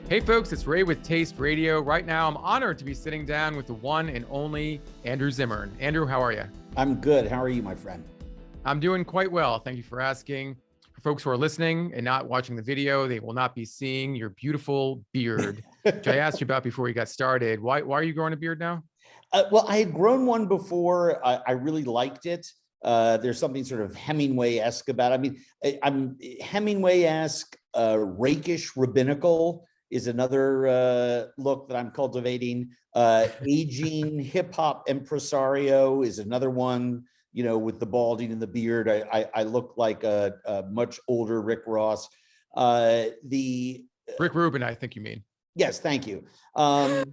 Hey folks, it's Ray with Taste Radio. Right now, I'm honored to be sitting down with the one and only Andrew Zimmern. Andrew, how are you? I'm good. How are you, my friend? I'm doing quite well. Thank you for asking. For folks who are listening and not watching the video, they will not be seeing your beautiful beard, which I asked you about before we got started. Why are you growing a beard now? Well, I had grown one before. I really liked it. There's something sort of Hemingway-esque about it. I mean, I'm Hemingway-esque, rakish, rabbinical is another look that I'm cultivating. Aging hip hop impresario is another one, you know, with the balding and the beard. I look like a much older Rick Ross. Rick Rubin, I think you mean. Yes, thank you. And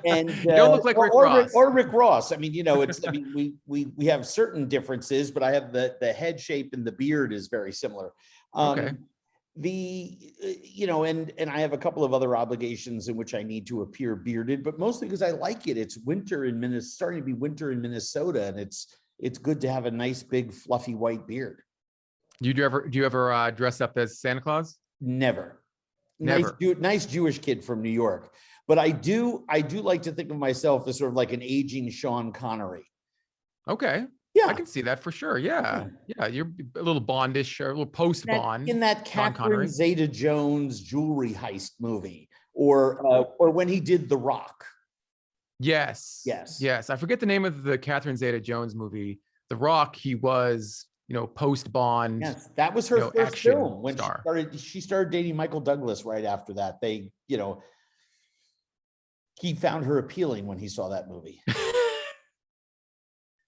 you don't look like Rick Ross. Or Rick Ross. I mean, you know, it's. I mean, we have certain differences, but I have the head shape and the beard is very similar. Okay. You know, and I have a couple of other obligations in which I need to appear bearded, but mostly because I like it. It's winter in Minnesota, starting to be winter in Minnesota, and it's good to have a nice big fluffy white beard. Do you ever dress up as Santa Claus? Never. Never. Nice Jewish kid from New York, but I do like to think of myself as sort of like an aging Sean Connery. Okay. Yeah, I can see that for sure. Yeah. You're a little Bondish, or a little post-Bond. In that Catherine Zeta-Jones jewelry heist movie, or when he did The Rock. Yes. I forget the name of the Catherine Zeta-Jones movie. The Rock, he was, post-Bond. Yes, that was her first film when star. She started dating Michael Douglas right after that. He found her appealing when he saw that movie.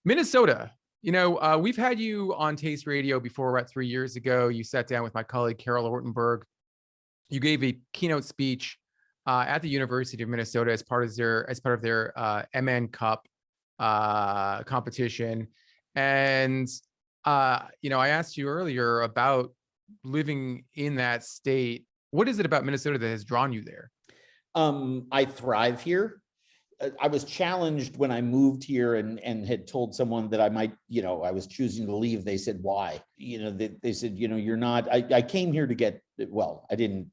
Minnesota. We've had you on Taste Radio before, about 3 years ago. You sat down with my colleague, Carol Ortenberg. You gave a keynote speech at the University of Minnesota as part of their MN Cup competition. And, I asked you earlier about living in that state. What is it about Minnesota that has drawn you there? I thrive here. I was challenged when I moved here and had told someone that I might, I was choosing to leave. They said, why? They said, you're not, I came here to get, well, I didn't,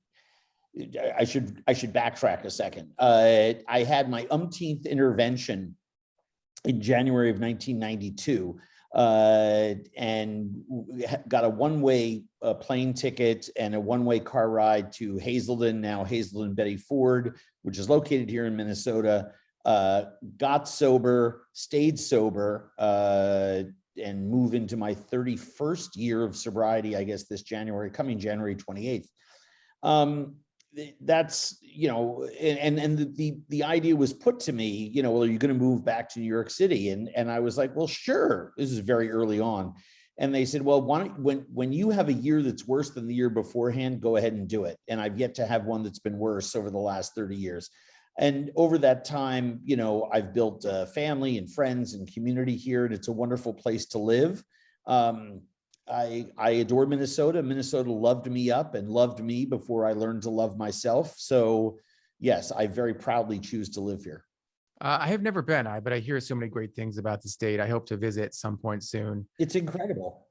I should backtrack a second. I had my umpteenth intervention in January of 1992 and got a one-way plane ticket and a one-way car ride to Hazelden, now Hazelden Betty Ford, which is located here in Minnesota. Got sober, stayed sober, and move into my 31st year of sobriety, I guess coming January 28th. That's, and the idea was put to me, well, are you going to move back to New York City? And I was like, well, sure. This is very early on. And they said, well, when you have a year that's worse than the year beforehand, go ahead and do it. And I've yet to have one that's been worse over the last 30 years. And over that time, I've built a family and friends and community here, and it's a wonderful place to live. I adore Minnesota. Minnesota loved me up and loved me before I learned to love myself. So yes, I very proudly choose to live here. I have never been, but I hear so many great things about the state. I hope to visit at some point soon. It's incredible.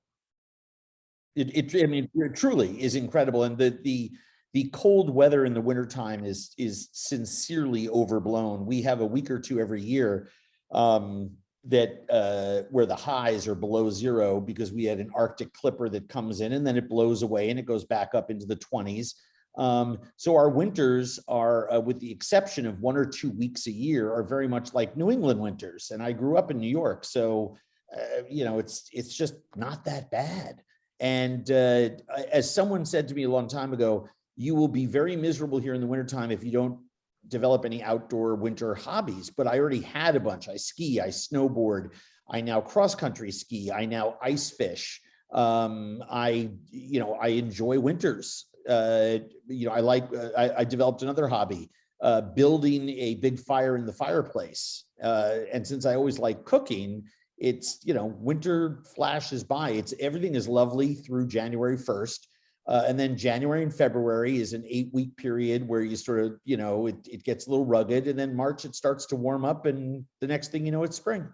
It truly is incredible. And the cold weather in the wintertime is sincerely overblown. We have a week or two every year that where the highs are below zero because we had an Arctic clipper that comes in and then it blows away and it goes back up into the 20s. So our winters are, with the exception of 1 or 2 weeks a year, are very much like New England winters. And I grew up in New York, so it's just not that bad. And as someone said to me a long time ago, you will be very miserable here in the wintertime if you don't develop any outdoor winter hobbies. But I already had a bunch. I ski, I snowboard, I now cross-country ski, I now ice fish. I enjoy winters. I developed another hobby, building a big fire in the fireplace. And since I always like cooking, it's, winter flashes by. Everything is lovely through January 1st. And then January and February is an 8-week period where you sort of, it gets a little rugged. And then March, it starts to warm up. And the next thing you know, it's spring.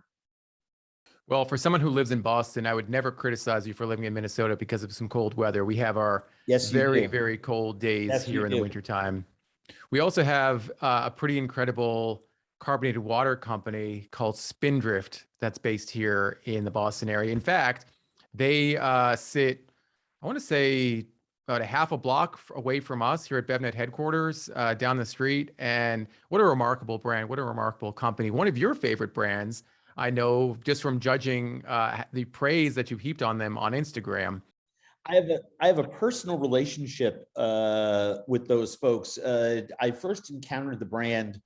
Well, for someone who lives in Boston, I would never criticize you for living in Minnesota because of some cold weather. We have our very, very cold days here in the wintertime. We also have a pretty incredible carbonated water company called Spindrift that's based here in the Boston area. In fact, they sit, I want to say, about a half a block away from us here at BevNet headquarters, down the street. And what a remarkable brand! What a remarkable company! One of your favorite brands, I know, just from judging the praise that you've heaped on them on Instagram. I have a personal relationship with those folks. I first encountered the brand.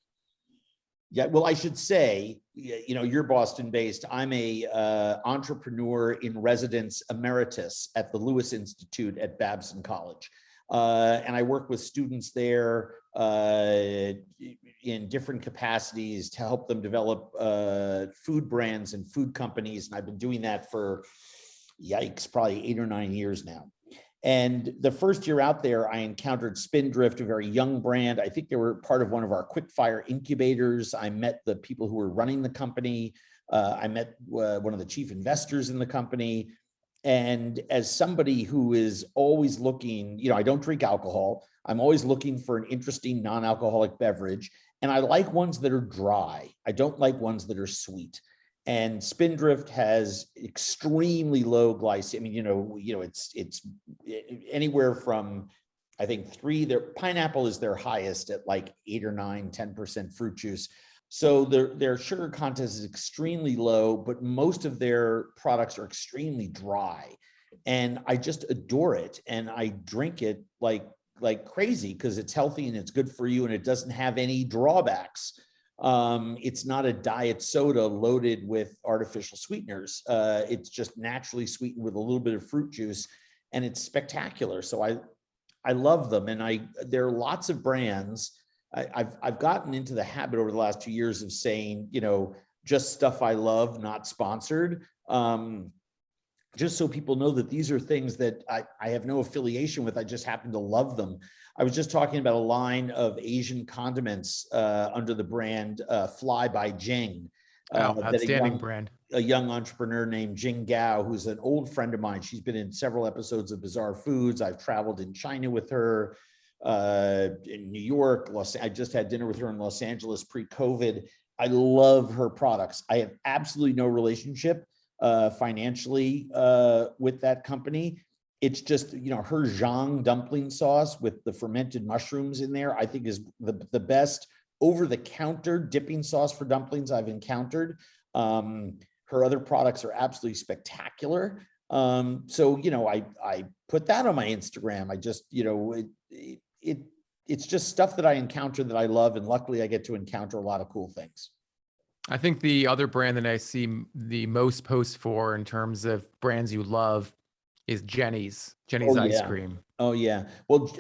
Yeah, well, I should say, you know, you're Boston based. I'm a entrepreneur in residence emeritus at the Lewis Institute at Babson College. And I work with students there in different capacities to help them develop food brands and food companies. And I've been doing that for, yikes, probably 8 or 9 years now. And the first year out there, I encountered Spindrift, a very young brand. I think they were part of one of our quick fire incubators. I met the people who were running the company. I met one of the chief investors in the company. And as somebody who is always looking, you know, I don't drink alcohol. I'm always looking for an interesting non-alcoholic beverage. And I like ones that are dry. I don't like ones that are sweet. And Spindrift has extremely low glycemic. I mean, you know, it's anywhere from, I think, their pineapple is their highest at like 8 or 9, 10% fruit juice. So their sugar content is extremely low, but most of their products are extremely dry. And I just adore it. And I drink it like crazy because it's healthy and it's good for you and it doesn't have any drawbacks. It's not a diet soda loaded with artificial sweeteners. It's just naturally sweetened with a little bit of fruit juice, and it's spectacular. So I love them, and there are lots of brands. I've gotten into the habit over the last 2 years of saying, you know, just stuff I love, not sponsored. Just so people know that these are things that I have no affiliation with. I just happen to love them. I was just talking about a line of Asian condiments under the brand Fly by Jing. Outstanding brand. A young entrepreneur named Jing Gao, who's an old friend of mine. She's been in several episodes of Bizarre Foods. I've traveled in China with her, in New York. I just had dinner with her in Los Angeles pre-COVID. I love her products. I have absolutely no relationship financially with that company. It's just, you know, her zhang dumpling sauce with the fermented mushrooms in there, I think is the best over-the-counter dipping sauce for dumplings I've encountered. Her other products are absolutely spectacular. So, you know, I put that on my Instagram. I just, you know, it's just stuff that I encounter that I love. And luckily I get to encounter a lot of cool things. I think the other brand that I see the most posts for in terms of brands you love is Jenny's ice cream. Oh yeah. Well,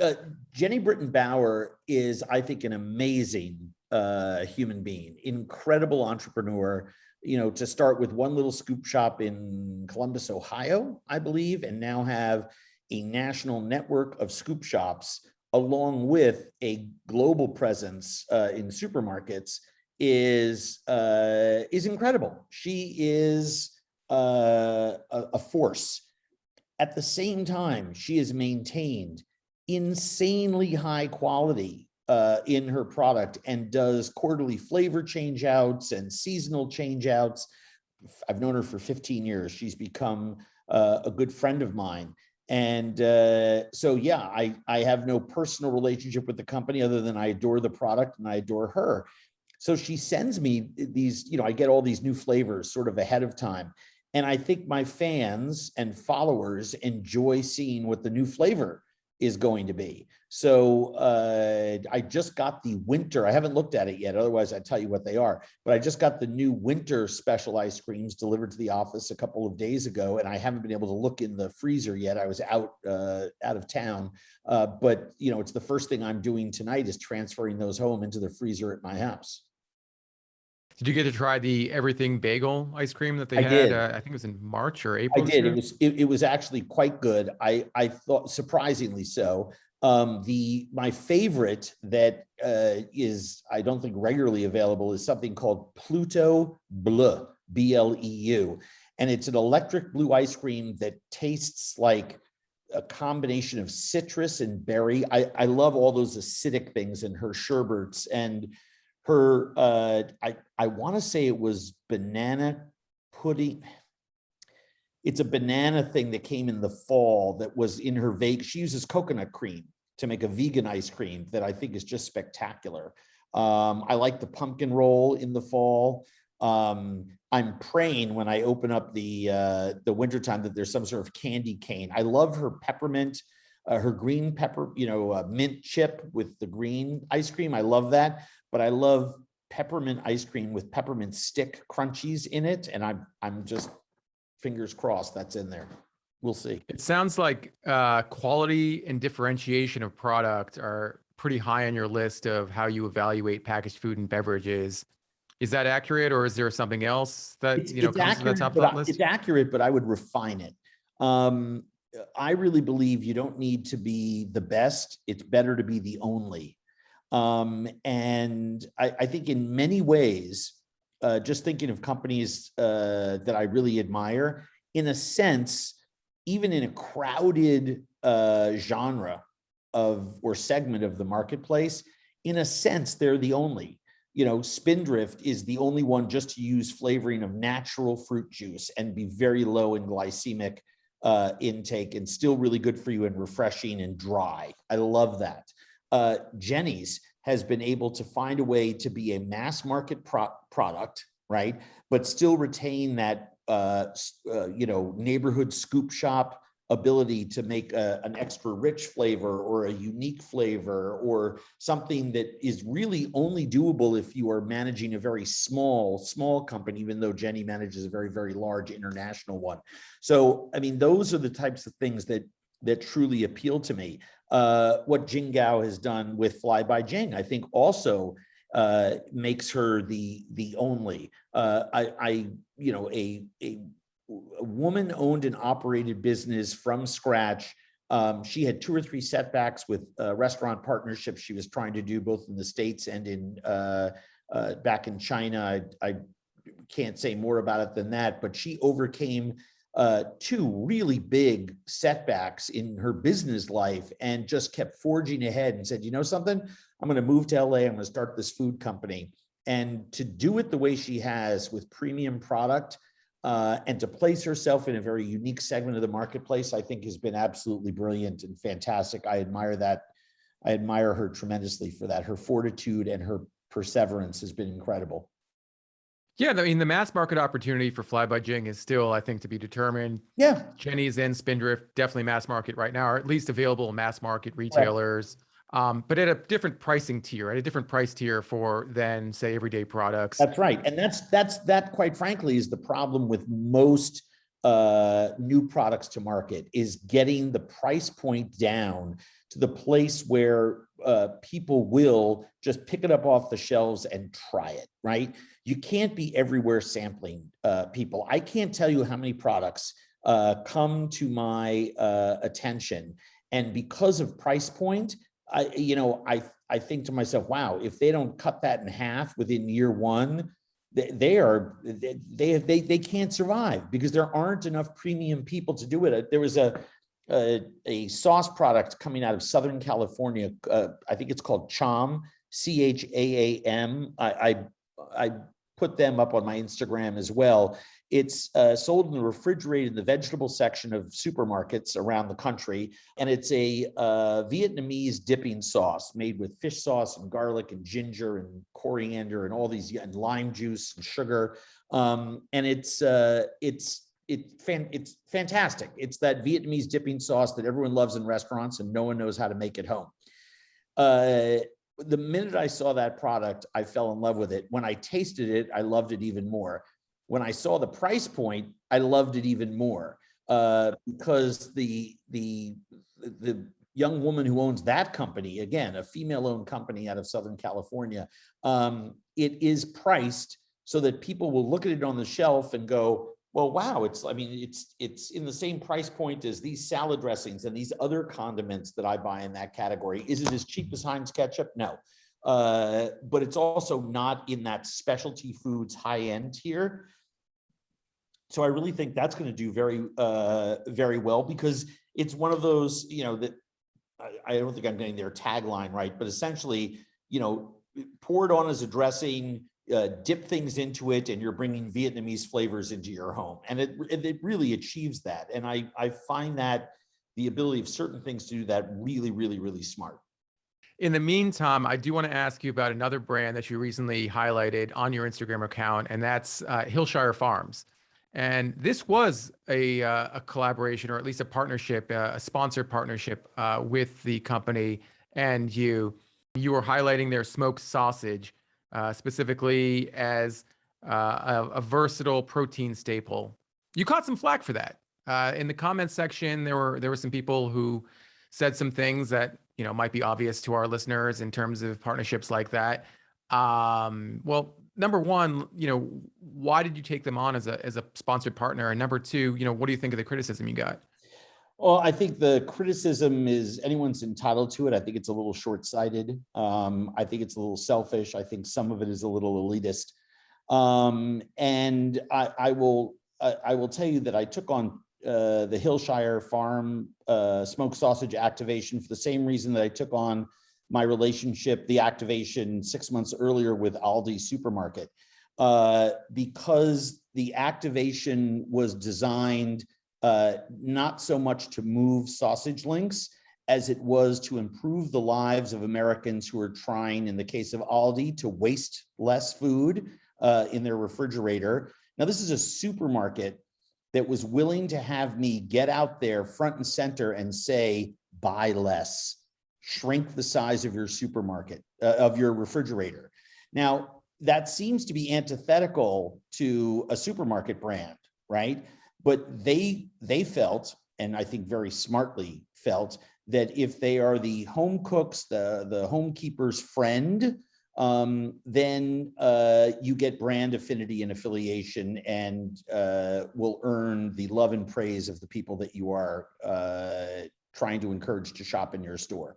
Jenny Britton Bauer is, I think, an amazing human being, incredible entrepreneur. You know, to start with one little scoop shop in Columbus, Ohio, I believe, and now have a national network of scoop shops along with a global presence in supermarkets is incredible. She is a force. At the same time, she has maintained insanely high quality in her product and does quarterly flavor change outs and seasonal change outs. I've known her for 15 years. She's become a good friend of mine. And so, yeah, I have no personal relationship with the company other than I adore the product and I adore her. So she sends me these, you know, I get all these new flavors sort of ahead of time. And I think my fans and followers enjoy seeing what the new flavor is going to be. So I just got the winter, I haven't looked at it yet, otherwise I'd tell you what they are, but I just got the new winter special ice creams delivered to the office a couple of days ago, and I haven't been able to look in the freezer yet. I was out of town, but you know, it's the first thing I'm doing tonight is transferring those home into the freezer at my house. Did you get to try the everything bagel ice cream that they had? Did. I think it was in March or April. I did. It was actually quite good. I thought, surprisingly so. My favorite that is, I don't think regularly available, is something called Pluto Bleu, BLEU, and it's an electric blue ice cream that tastes like a combination of citrus and berry. I love all those acidic things in her sherbets, and her, I want to say it was banana pudding. It's a banana thing that came in the fall that was in her she uses coconut cream to make a vegan ice cream that I think is just spectacular. I like the pumpkin roll in the fall. I'm praying when I open up the wintertime that there's some sort of candy cane. I love her peppermint, her green pepper, mint chip with the green ice cream. I love that, but I love peppermint ice cream with peppermint stick crunchies in it. And I'm just fingers crossed that's in there. We'll see. It sounds like quality and differentiation of product are pretty high on your list of how you evaluate packaged food and beverages. Is that accurate, or is there something else that comes to the top of that list? It's accurate, but I would refine it. I really believe you don't need to be the best. It's better to be the only. And I think in many ways, just thinking of companies that I really admire, in a sense, even in a crowded genre or segment of the marketplace, in a sense, they're the only. Spindrift is the only one just to use flavoring of natural fruit juice and be very low in glycemic intake and still really good for you and refreshing and dry. I love that. Jenny's has been able to find a way to be a mass market product, right? But still retain that, neighborhood scoop shop ability to make an extra rich flavor or a unique flavor or something that is really only doable if you are managing a very small company, even though Jenny manages a very, very large international one. So, I mean, those are the types of things that truly appeal to me. What Jing Gao has done with Fly by Jing, I think also makes her the only. A woman owned and operated business from scratch. She had 2 or 3 setbacks with restaurant partnerships she was trying to do both in the States and in back in China. I can't say more about it than that, but she overcame 2 really big setbacks in her business life and just kept forging ahead and said, you know something, I'm going to move to LA. I'm going to start this food company. And to do it the way she has with premium product and to place herself in a very unique segment of the marketplace, I think has been absolutely brilliant and fantastic. I admire that. I admire her tremendously for that. Her fortitude and her perseverance has been incredible. Yeah, I mean, the mass market opportunity for Fly by Jing is still, I think, to be determined. Yeah. Jenny's and Spindrift, definitely mass market right now, or at least available in mass market retailers, but at a different pricing tier, at a different price tier than, say, everyday products. That's right. And that, quite frankly, is the problem with most new products to market, is getting the price point down to the place where people will just pick it up off the shelves and try it, right? You can't be everywhere sampling people. I can't tell you how many products come to my attention, and because of price point, I think to myself, wow, if they don't cut that in half within year 1, they can't survive because there aren't enough premium people to do it. There was a sauce product coming out of Southern California. I think it's called Cham, CHAAM. I put them up on my Instagram as well. It's sold in the refrigerated, in the vegetable section of supermarkets around the country. And it's a Vietnamese dipping sauce made with fish sauce and garlic and ginger and coriander and all these, and lime juice and sugar. And it's fantastic. It's that Vietnamese dipping sauce that everyone loves in restaurants and no one knows how to make at home. The minute I saw that product, I fell in love with it. When I tasted it, I loved it even more. When I saw the price point, I loved it even more because the young woman who owns that company, again, a female-owned company out of Southern California, it is priced so that people will look at it on the shelf and go, well, wow, it's in the same price point as these salad dressings and these other condiments that I buy in that category. Is it as cheap as Heinz ketchup? No. But it's also not in that specialty foods high end tier. So I really think that's going to do very well, because it's one of those, that I don't think I'm getting their tagline right, but essentially, pour it on as a dressing, dip things into it, and you're bringing Vietnamese flavors into your home. And it really achieves that. And I find that the ability of certain things to do that really, really, really smart. In the meantime, I do want to ask you about another brand that you recently highlighted on your Instagram account, and that's Hillshire Farms. And this was a collaboration, or at least a partnership, a sponsored partnership with the company. And you were highlighting their smoked sausage specifically as a versatile protein staple. You caught some flack for that. In the comments section, there were some people who said some things that might be obvious to our listeners in terms of partnerships like that. Well, number one, why did you take them on as a sponsored partner? And number two, what do you think of the criticism you got? Well, I think the criticism is anyone's entitled to it. I think it's a little short-sighted. I think it's a little selfish. I think some of it is a little elitist. And I will tell you that I took on the Hillshire Farm smoked sausage activation for the same reason that I took on my relationship, the activation 6 months earlier with Aldi Supermarket, because the activation was designed not so much to move sausage links as it was to improve the lives of Americans who are trying, in the case of Aldi, to waste less food in their refrigerator. Now, this is a supermarket that was willing to have me get out there front and center and say, buy less, shrink the size of your supermarket, of your refrigerator. Now, that seems to be antithetical to a supermarket brand, right? But they felt, and I think very smartly felt, that if they are the home cooks, the homekeeper's friend, then you get brand affinity and affiliation, and will earn the love and praise of the people that you are trying to encourage to shop in your store.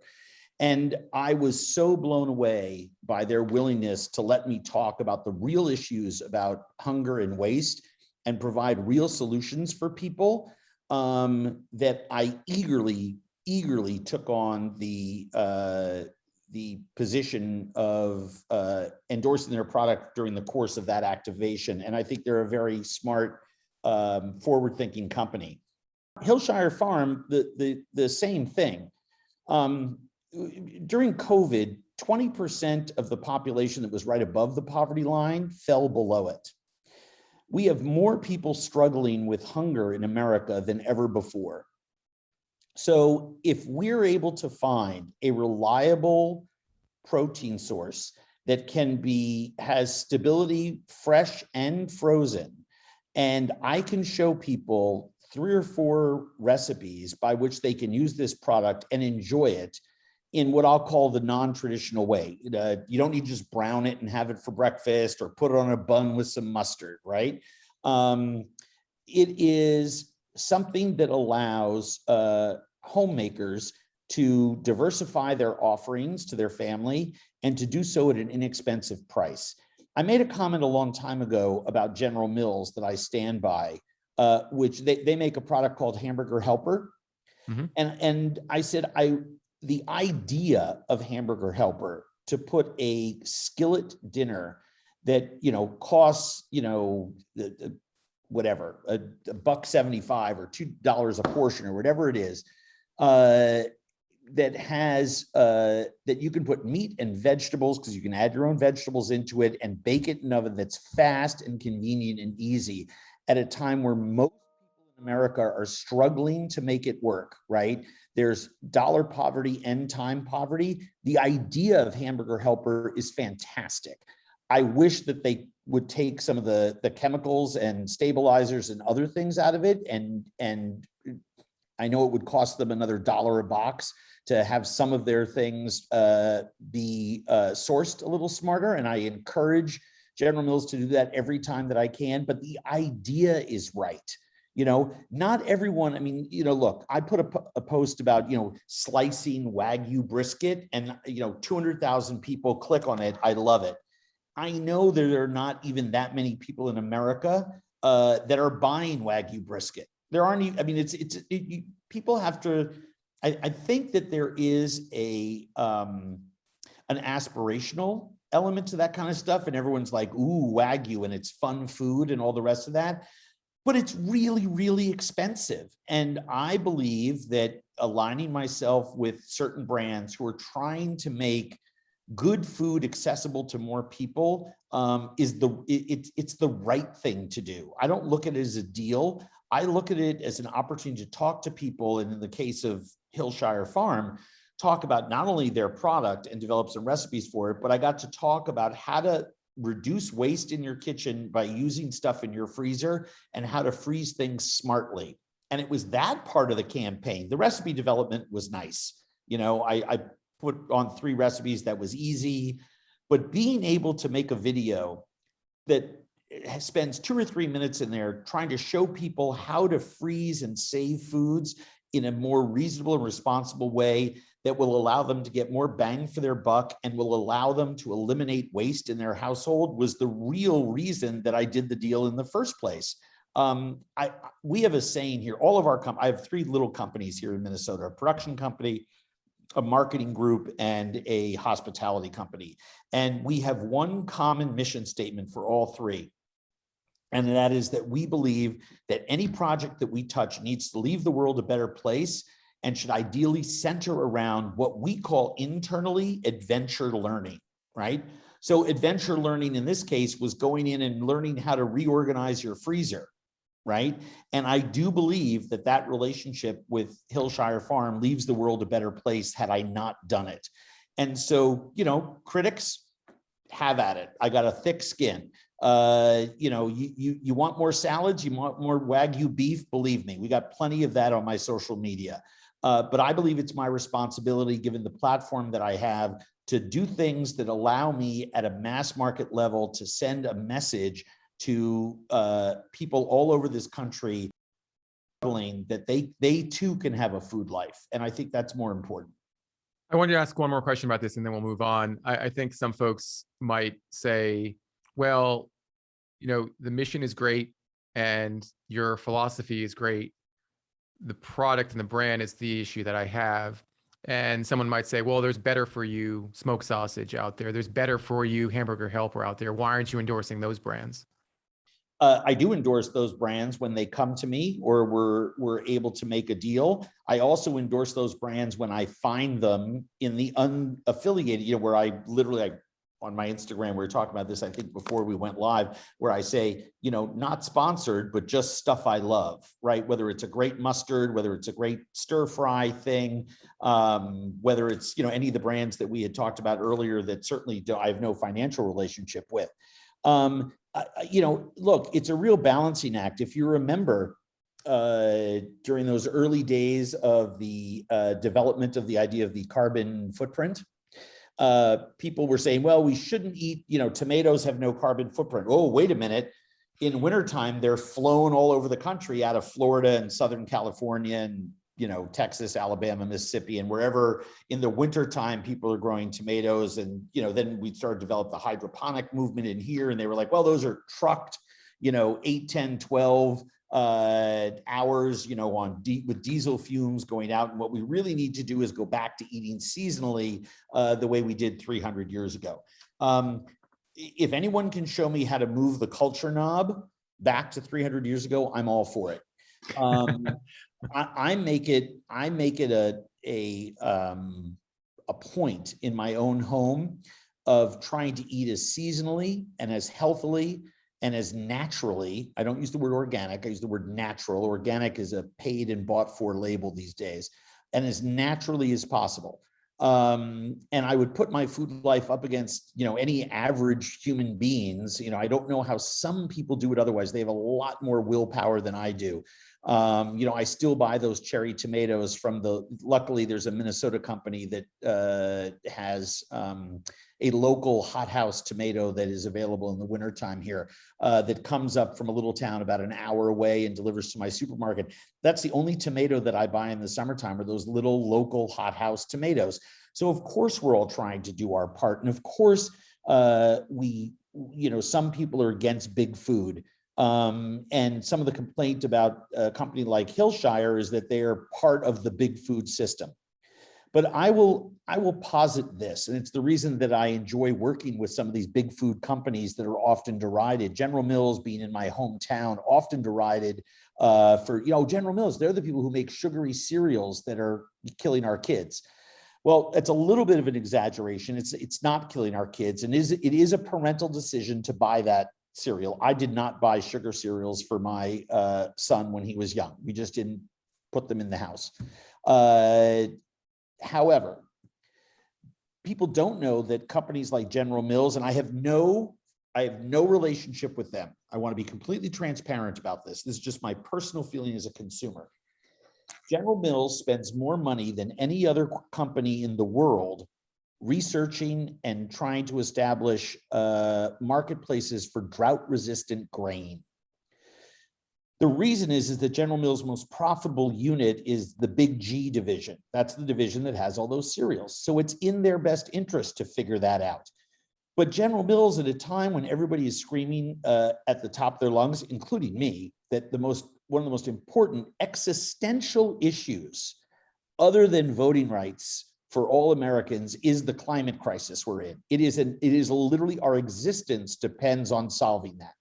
And I was so blown away by their willingness to let me talk about the real issues about hunger and waste and provide real solutions for people, that I eagerly took on the position of endorsing their product during the course of that activation. And I think they're a very smart, forward-thinking company. Hillshire Farm, the same thing. During COVID, 20% of the population that was right above the poverty line fell below it. We have more people struggling with hunger in America than ever before. So if we're able to find a reliable protein source that has stability, fresh and frozen, and I can show people 3 or 4 recipes by which they can use this product and enjoy it in what I'll call the non-traditional way. You don't need to just brown it and have it for breakfast or put it on a bun with some mustard, right? It is something that allows homemakers to diversify their offerings to their family and to do so at an inexpensive price. I made a comment a long time ago about General Mills that I stand by, which they make a product called Hamburger Helper. Mm-hmm. And I said, the idea of Hamburger Helper to put a skillet dinner that, costs, whatever, $1.75 or $2 a portion or whatever it is, that has, that you can put meat and vegetables, because you can add your own vegetables into it, and bake it in an oven that's fast and convenient and easy at a time where most people in America are struggling to make it work, right? There's dollar poverty and time poverty. The idea of Hamburger Helper is fantastic. I wish that they would take some of the chemicals and stabilizers and other things out of it. And I know it would cost them another $1 a box to have some of their things be sourced a little smarter. And I encourage General Mills to do that every time that I can. But the idea is right. Not everyone, look, I put a post about, slicing Wagyu brisket, and, 200,000 people click on it. I love it. I know there are not even that many people in America that are buying Wagyu brisket. There aren't even, I mean, people have to, I think that there is an aspirational element to that kind of stuff. And everyone's like, ooh, Wagyu, and it's fun food and all the rest of that. But it's really, really expensive. And I believe that aligning myself with certain brands who are trying to make good food accessible to more people it's the right thing to do. I don't look at it as a deal. I look at it as an opportunity to talk to people, and in the case of Hillshire Farm, talk about not only their product and develop some recipes for it, but I got to talk about how to reduce waste in your kitchen by using stuff in your freezer and how to freeze things smartly. And it was that part of the campaign. The recipe development was nice. You know, I put on 3 recipes that was easy, but being able to make a video that spends 2 or 3 minutes in there trying to show people how to freeze and save foods in a more reasonable and responsible way that will allow them to get more bang for their buck and will allow them to eliminate waste in their household was the real reason that I did the deal in the first place. We have a saying here, all of our I have 3 little companies here in Minnesota, a production company, a marketing group, and a hospitality company. And we have one common mission statement for all 3. And that is that we believe that any project that we touch needs to leave the world a better place and should ideally center around what we call internally adventure learning, right? So adventure learning in this case was going in and learning how to reorganize your freezer, right? And I do believe that that relationship with Hillshire Farm leaves the world a better place had I not done it. And so, you know, critics, have at it. I got a thick skin. You know, you want more salads, you want more Wagyu beef, believe me, we got plenty of that on my social media. But I believe it's my responsibility, given the platform that I have, to do things that allow me at a mass market level to send a message to people all over this country that they too can have a food life. And I think that's more important. I wanted to ask one more question about this and then we'll move on. I think some folks might say, well, you know, the mission is great and your philosophy is great. The product and the brand is the issue that I have. And someone might say, well, there's better for you smoked sausage out there. There's better for you hamburger helper out there. Why aren't you endorsing those brands? I do endorse those brands when they come to me or we're able to make a deal. I also endorse those brands when I find them in the unaffiliated, you know, where I literally, on my Instagram, we were talking about this, I think before we went live, where I say, you know, not sponsored, but just stuff I love, right? Whether it's a great mustard, whether it's a great stir fry thing, whether it's, you know, any of the brands that we had talked about earlier that certainly I have no financial relationship with. You know, look, it's a real balancing act. If you remember, during those early days of the development of the idea of the carbon footprint, people were saying, well, we shouldn't eat, you know, tomatoes have no carbon footprint. Oh, wait a minute. In wintertime, they're flown all over the country out of Florida and Southern California and, you know, Texas, Alabama, Mississippi, and wherever in the wintertime people are growing tomatoes. And, you know, then we started to develop the hydroponic movement in here. And they were like, well, those are trucked, you know, 8, 10, 12 hours, you know, with diesel fumes going out. And what we really need to do is go back to eating seasonally the way we did 300 years ago. If anyone can show me how to move the knob back to 300 years ago, I'm all for it. I make it a point in my own home of trying to eat as seasonally and as healthily and as naturally. I don't use the word organic, I use the word natural. Organic is a paid and bought for label these days, and as naturally as possible. And I would put my food life up against, you know, any average human beings. You know, I don't know how some people do it otherwise. They have a lot more willpower than I do. You know, I still buy those cherry tomatoes from luckily there's a Minnesota company that has a local hothouse tomato that is available in the wintertime here that comes up from a little town about an hour away and delivers to my supermarket. That's the only tomato that I buy in the summertime are those little local hothouse tomatoes. So of course we're all trying to do our part. And of course you know, some people are against big food. And some of the complaint about a company like Hillshire is that they are part of the big food system. But I will posit this, and it's the reason that I enjoy working with some of these big food companies that are often derided. General Mills, being in my hometown, often derided for, General Mills, they're the people who make sugary cereals that are killing our kids. Well, it's a little bit of an exaggeration. It's not killing our kids, and it is a parental decision to buy that cereal. I did not buy sugar cereals for my son when he was young. We just didn't put them in the house. However, people don't know that companies like General Mills, and I have no relationship with them. I want to be completely transparent about this. This is just my personal feeling as a consumer. General Mills spends more money than any other company in the world researching and trying to establish marketplaces for drought-resistant grain. The reason is that General Mills' most profitable unit is the Big G division. That's the division that has all those cereals. So it's in their best interest to figure that out. But General Mills, at a time when everybody is screaming at the top of their lungs, including me, that one of the most important existential issues, other than voting rights for all Americans, is the climate crisis we're in. It is literally our existence depends on solving that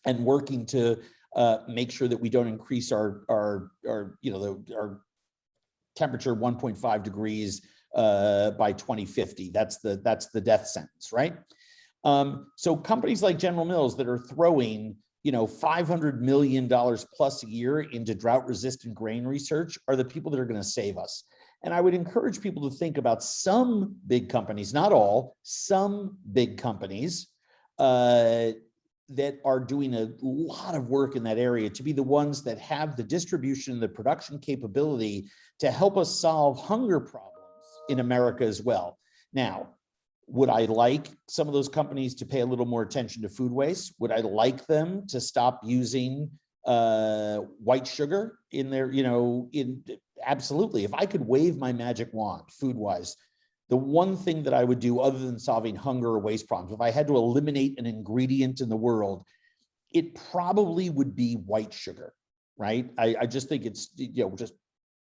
and working to make sure that we don't increase our temperature 1.5 degrees by 2050. That's the death sentence, right? So companies like General Mills that are throwing $500 million plus a year into drought-resistant grain research are the people that are going to save us. And I would encourage people to think about some big companies, not all, some big companies that are doing a lot of work in that area to be the ones that have the distribution, the production capability to help us solve hunger problems in America as well. Now, would I like some of those companies to pay a little more attention to food waste? Would I like them to stop using white sugar in their, absolutely. If I could wave my magic wand food-wise, the one thing that I would do other than solving hunger or waste problems, if I had to eliminate an ingredient in the world, it probably would be white sugar, right? I just think it's, just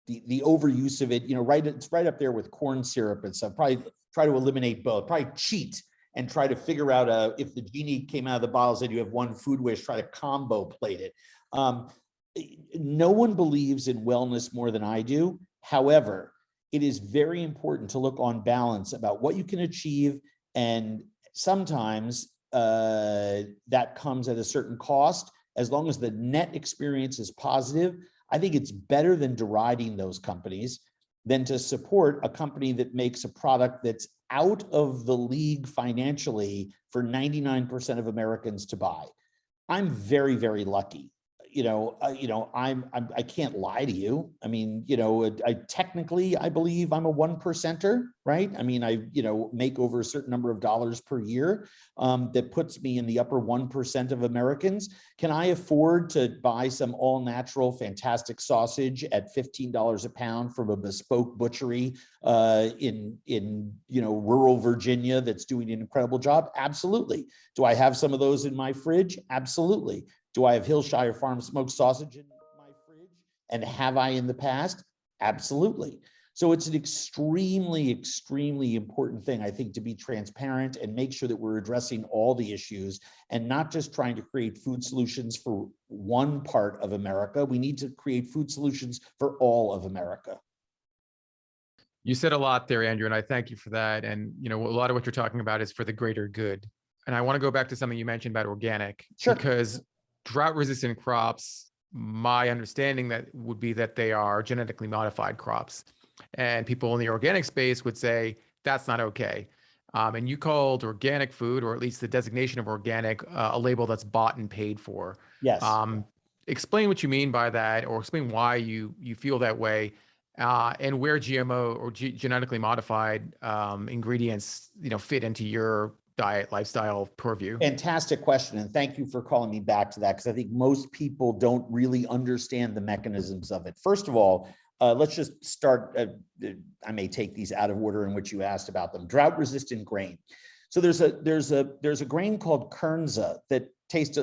the overuse of it, it's right up there with corn syrup and stuff. Probably try to eliminate both, probably cheat and try to figure out if the genie came out of the bottle, said you have one food waste, try to combo plate it. No one believes in wellness more than I do. However, it is very important to look on balance about what you can achieve. And sometimes that comes at a certain cost. As long as the net experience is positive, I think it's better than deriding those companies than to support a company that makes a product that's out of the league financially for 99% of Americans to buy. I'm very, very lucky. I can't lie to you. I mean, technically, I believe I'm a 1%er, right? I mean, I make over a certain number of dollars per year that puts me in the upper 1% of Americans. Can I afford to buy some all natural, fantastic sausage at $15 a pound from a bespoke butchery in rural Virginia that's doing an incredible job? Absolutely. Do I have some of those in my fridge? Absolutely. Do I have Hillshire Farms smoked sausage in my fridge? And have I in the past? Absolutely. So it's an extremely, extremely important thing, I think, to be transparent and make sure that we're addressing all the issues and not just trying to create food solutions for one part of America. We need to create food solutions for all of America. You said a lot there, Andrew, and I thank you for that. And, a lot of what you're talking about is for the greater good. And I want to go back to something you mentioned about organic, Sure. Because drought-resistant crops, my understanding that would be that they are genetically modified crops. And people in the organic space would say, that's not okay. And you called organic food, or at least the designation of organic, a label that's bought and paid for. Yes. Explain what you mean by that, or explain why you feel that way, and where GMO or genetically modified ingredients, fit into your diet, lifestyle purview. Fantastic question. And thank you for calling me back to that, because I think most people don't really understand the mechanisms of it. First of all, let's just start. I may take these out of order in which you asked about them. Drought resistant grain. So there's a grain called kernza that tastes,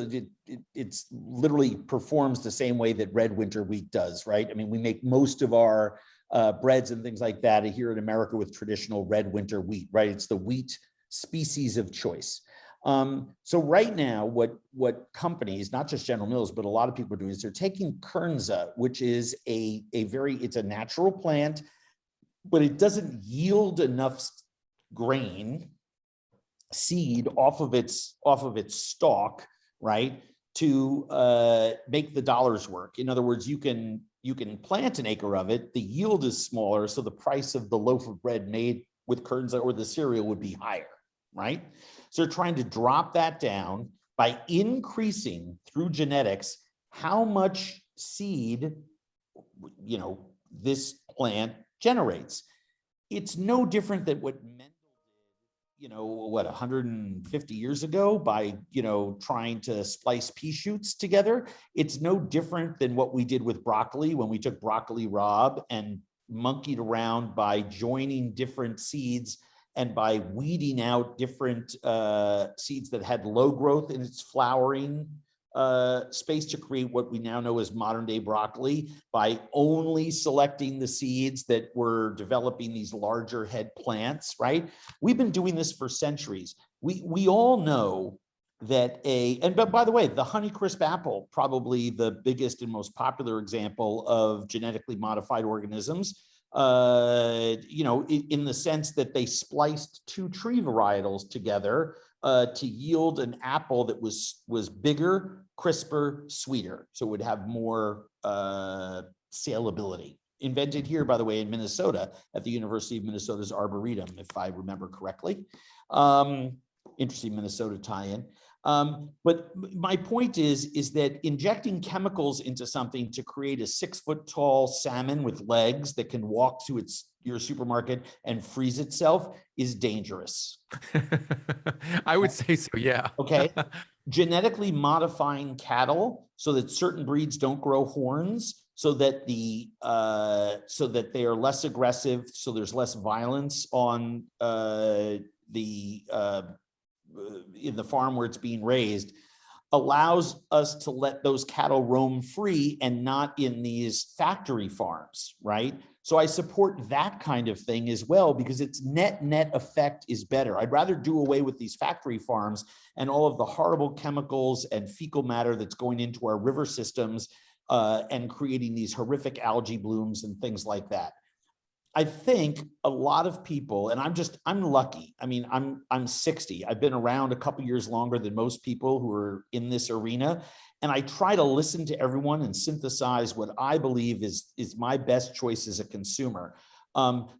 it's literally performs the same way that red winter wheat does, right? I mean, we make most of our breads and things like that here in America with traditional red winter wheat, right? It's the wheat species of choice. So right now, what companies, not just General Mills, but a lot of people are doing is they're taking kernza, which is it's a natural plant, but it doesn't yield enough grain seed off of its stalk, right, to make the dollars work. In other words, you can plant an acre of it, the yield is smaller, so the price of the loaf of bread made with kernza or the cereal would be higher, right? So they're trying to drop that down by increasing through genetics how much seed, this plant generates. It's no different than what Mendel did, 150 years ago by, trying to splice pea shoots together. It's no different than what we did with broccoli when we took broccoli rabe and monkeyed around by joining different seeds and by weeding out different seeds that had low growth in its flowering space to create what we now know as modern day broccoli, by only selecting the seeds that were developing these larger head plants, right? We've been doing this for centuries. We all know that but by the way, the Honeycrisp apple, probably the biggest and most popular example of genetically modified organisms, in the sense that they spliced two tree varietals together to yield an apple that was bigger, crisper, sweeter, so it would have more salability. Invented here, by the way, in Minnesota at the University of Minnesota's Arboretum, if I remember correctly. Interesting Minnesota tie-in. But my point is that injecting chemicals into something to create a 6-foot-tall salmon with legs that can walk to your supermarket and freeze itself is dangerous. I would say so, yeah. Okay. Genetically modifying cattle so that certain breeds don't grow horns, so that they are less aggressive, so there's less violence on in the farm where it's being raised, allows us to let those cattle roam free and not in these factory farms, right? So I support that kind of thing as well, because its net effect is better. I'd rather do away with these factory farms and all of the horrible chemicals and fecal matter that's going into our river systems and creating these horrific algae blooms and things like that. I think a lot of people, and I'm lucky. I mean, I'm 60. I've been around a couple years longer than most people who are in this arena. And I try to listen to everyone and synthesize what I believe is my best choice as a consumer.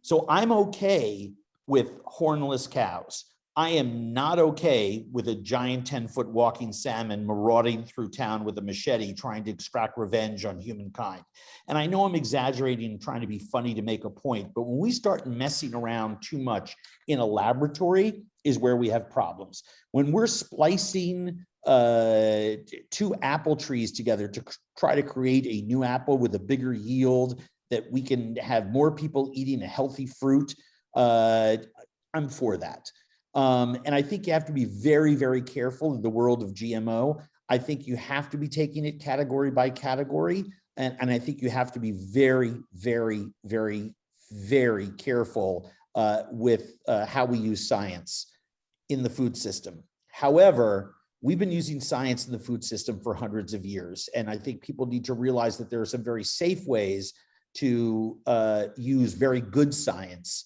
So I'm okay with hornless cows. I am not okay with a giant 10-foot walking salmon marauding through town with a machete trying to extract revenge on humankind. And I know I'm exaggerating and trying to be funny to make a point, but when we start messing around too much in a laboratory is where we have problems. When we're splicing two apple trees together to try to create a new apple with a bigger yield that we can have more people eating a healthy fruit, I'm for that. And I think you have to be very, very careful in the world of GMO. I think you have to be taking it category by category. And I think you have to be very, very, very, very careful with how we use science in the food system. However, we've been using science in the food system for hundreds of years. And I think people need to realize that there are some very safe ways to use very good science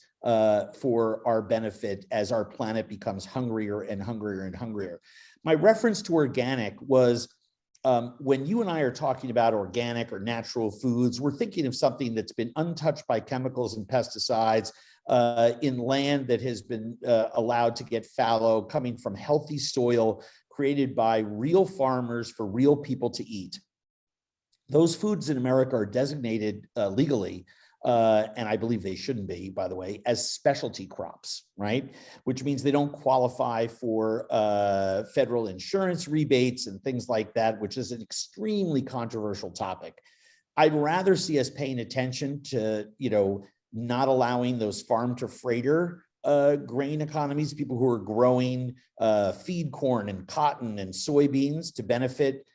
for our benefit as our planet becomes hungrier and hungrier and hungrier. My reference to organic was when you and I are talking about organic or natural foods, we're thinking of something that's been untouched by chemicals and pesticides in land that has been allowed to get fallow, coming from healthy soil created by real farmers for real people to eat. Those foods in America are designated legally, and I believe they shouldn't be, by the way, as specialty crops, right? Which means they don't qualify for federal insurance rebates and things like that, which is an extremely controversial topic. I'd rather see us paying attention to, not allowing those farm to freighter grain economies, people who are growing feed corn and cotton and soybeans to benefit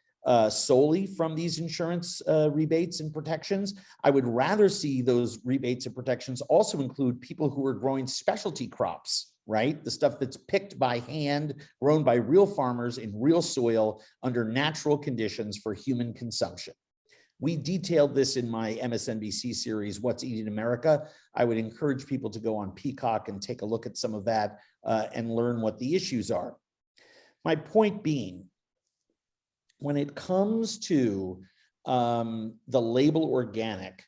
solely from these insurance rebates and protections. I would rather see those rebates and protections also include people who are growing specialty crops, right? The stuff that's picked by hand, grown by real farmers in real soil under natural conditions for human consumption. We detailed this in my MSNBC series, What's Eating America. I would encourage people to go on Peacock and take a look at some of that and learn what the issues are. My point being, when it comes to the label organic,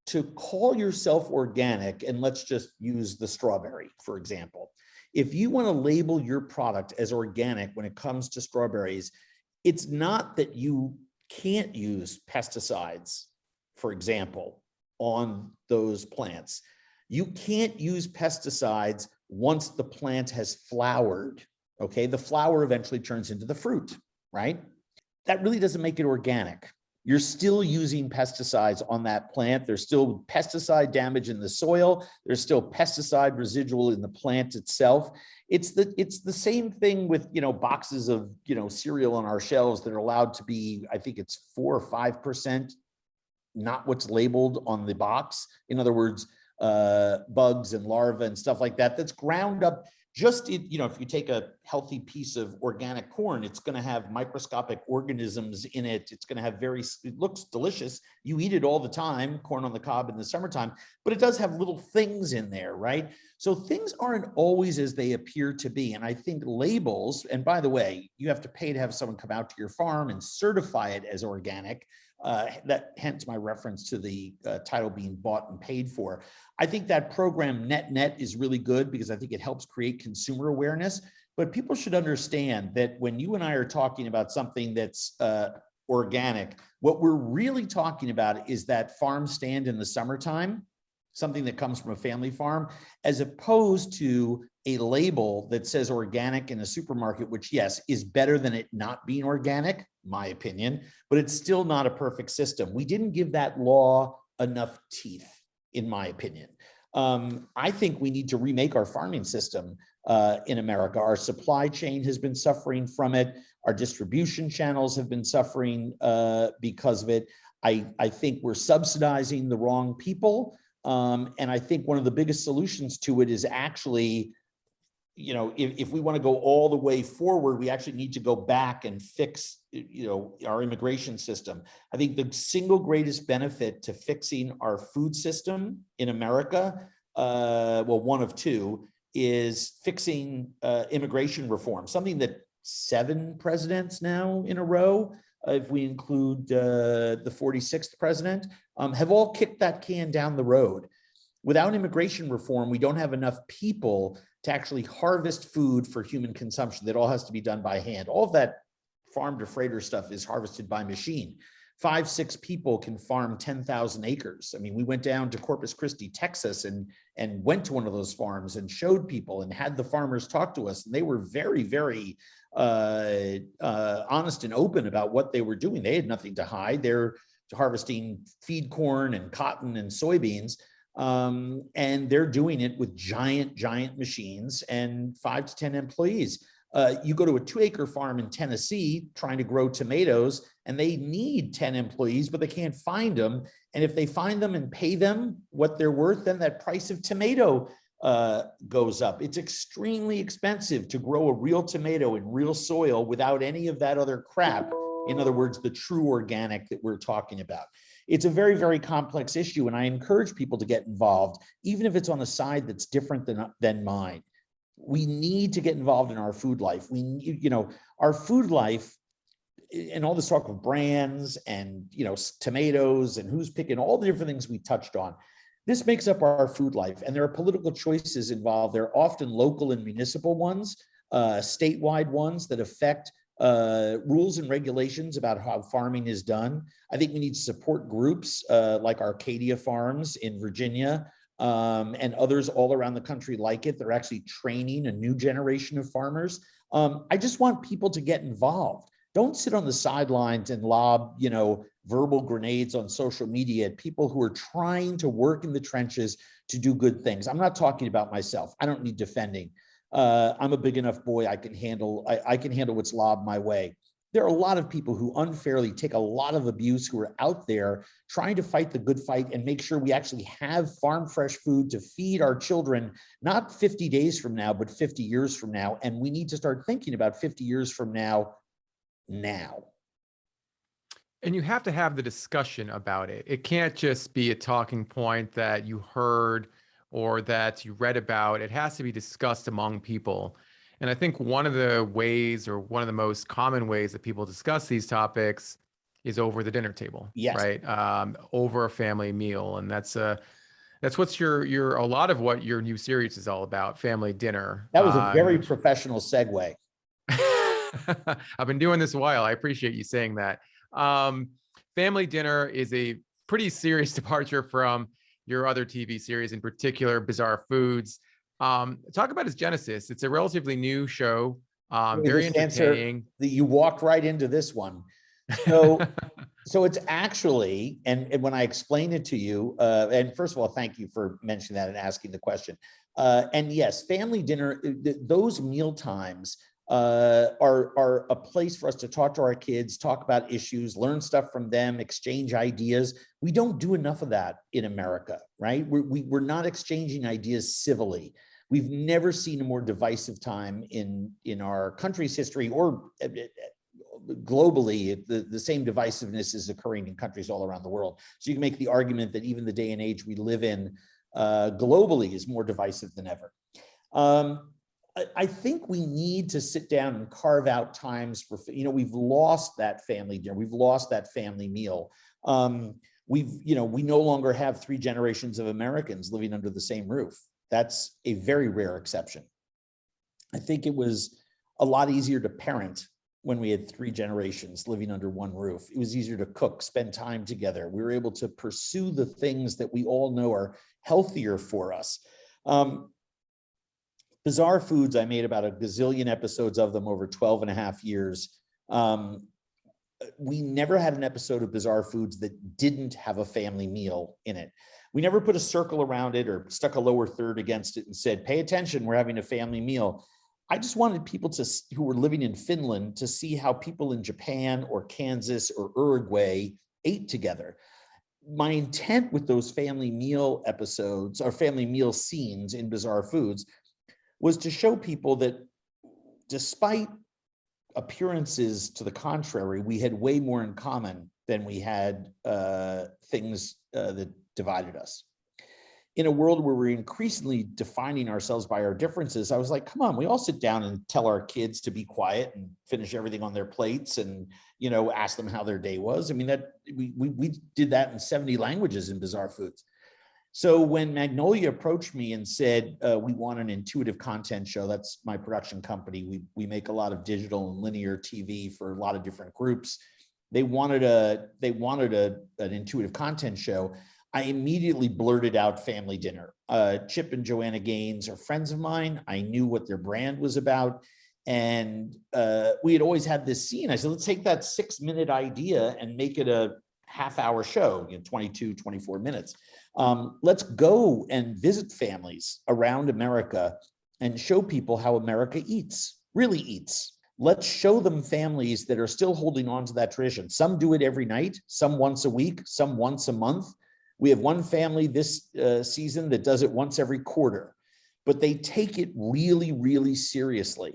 to call yourself organic, and let's just use the strawberry, for example. If you want to label your product as organic when it comes to strawberries, it's not that you can't use pesticides, for example, on those plants. You can't use pesticides once the plant has flowered, okay? The flower eventually turns into the fruit, right? That really doesn't make it organic. You're still using pesticides on that plant. There's still pesticide damage in the soil. There's still pesticide residual in the plant itself. It's the same thing with, boxes of, cereal on our shelves that are allowed to be, I think it's 4 or 5%, not what's labeled on the box. In other words, bugs and larvae and stuff like that, that's ground up. Just, if you take a healthy piece of organic corn, it's going to have microscopic organisms in it. It's going to have it looks delicious. You eat it all the time, corn on the cob in the summertime, but it does have little things in there, right? So things aren't always as they appear to be. And I think labels, and by the way, you have to pay to have someone come out to your farm and certify it as organic. Hence my reference to the title being bought and paid for. I think that program NetNet is really good because I think it helps create consumer awareness. But people should understand that when you and I are talking about something that's organic, what we're really talking about is that farm stand in the summertime, something that comes from a family farm, as opposed to a label that says organic in a supermarket, which, yes, is better than it not being organic, my opinion, but it's still not a perfect system. We didn't give that law enough teeth, in my opinion. I think we need to remake our farming system in America. Our supply chain has been suffering from it. Our distribution channels have been suffering because of it. I think we're subsidizing the wrong people. And I think one of the biggest solutions to it is actually, if we want to go all the way forward, we actually need to go back and fix, our immigration system. I think the single greatest benefit to fixing our food system in America, one of two, is fixing immigration reform, something that 7 presidents now in a row, if we include the 46th president, have all kicked that can down the road. Without immigration reform, we don't have enough people to actually harvest food for human consumption. That all has to be done by hand. All of that farm to freighter stuff is harvested by machine. 5-6 people can farm 10,000 acres. I mean, we went down to Corpus Christi, Texas, and went to one of those farms and showed people and had the farmers talk to us. And they were very, very honest and open about what they were doing. They had nothing to hide. They're harvesting feed corn and cotton and soybeans. And they're doing it with giant machines and 5 to 10 employees. You go to a 2-acre farm in Tennessee trying to grow tomatoes, and they need 10 employees, but they can't find them. And if they find them and pay them what they're worth, then that price of tomato goes up. It's extremely expensive to grow a real tomato in real soil without any of that other crap. In other words, the true organic that we're talking about. It's a very, very complex issue, and I encourage people to get involved, even if it's on a side that's different than mine. We need to get involved in our food life. Our food life, and all this talk of brands and, tomatoes and who's picking, all the different things we touched on. This makes up our food life, and there are political choices involved. There are often local and municipal ones, statewide ones that affect rules and regulations about how farming is done. I think we need to support groups like Arcadia Farms in Virginia and others all around the country like it. They're actually training a new generation of farmers. I just want people to get involved. Don't sit on the sidelines and lob, verbal grenades on social media at people who are trying to work in the trenches to do good things. I'm not talking about myself. I don't need defending. I'm a big enough boy. I can handle what's lobbed my way. There are a lot of people who unfairly take a lot of abuse, who are out there trying to fight the good fight and make sure we actually have farm fresh food to feed our children, not 50 days from now, but 50 years from now. And we need to start thinking about 50 years from now. And you have to have the discussion about it. It can't just be a talking point that you heard or that you read about. It has to be discussed among people. And I think one of the ways, or one of the most common ways that people discuss these topics, is over the dinner table, Yes. right? Over a family meal. And that's what's a lot of what your new series is all about, family dinner. That was a very professional segue. I've been doing this a while. I appreciate you saying that. Family dinner is a pretty serious departure from your other TV series, in particular, Bizarre Foods. Talk about its genesis. It's a relatively new show, very entertaining. You walked right into this one. So it's actually, and when I explain it to you, and first of all, thank you for mentioning that and asking the question. And yes, family dinner, those meal times are a place for us to talk to our kids, talk about issues, learn stuff from them, exchange ideas. We don't do enough of that in America, right? We're not exchanging ideas civilly. We've never seen a more divisive time in our country's history, or globally. The same divisiveness is occurring in countries all around the world. So you can make the argument that even the day and age we live in globally is more divisive than ever. I think we need to sit down and carve out times for, we've lost that family dinner. We've lost that family meal. We no longer have 3 generations of Americans living under the same roof. That's a very rare exception. I think it was a lot easier to parent when we had 3 generations living under one roof. It was easier to cook, spend time together. We were able to pursue the things that we all know are healthier for us. Bizarre Foods, I made about a gazillion episodes of them over 12 and a half years. We never had an episode of Bizarre Foods that didn't have a family meal in it. We never put a circle around it or stuck a lower third against it and said, pay attention, we're having a family meal. I just wanted people who were living in Finland to see how people in Japan or Kansas or Uruguay ate together. My intent with those family meal episodes or family meal scenes in Bizarre Foods was to show people that despite appearances to the contrary, we had way more in common than we had things that divided us. In a world where we're increasingly defining ourselves by our differences, I was like, come on, we all sit down and tell our kids to be quiet and finish everything on their plates and, ask them how their day was. I mean, that we did that in 70 languages in Bizarre Foods. So when Magnolia approached me and said, we want an intuitive content show, that's my production company. We make a lot of digital and linear TV for a lot of different groups. They wanted an intuitive content show. I immediately blurted out family dinner. Chip and Joanna Gaines are friends of mine. I knew what their brand was about. And we had always had this scene. I said, let's take that 6-minute idea and make it a half-hour show, 22, 24 minutes. Let's go and visit families around America and show people how America really eats. Let's show them families that are still holding on to that tradition. Some do it every night, some once a week, some once a month. We have one family this season that does it once every quarter, but they take it really, really seriously.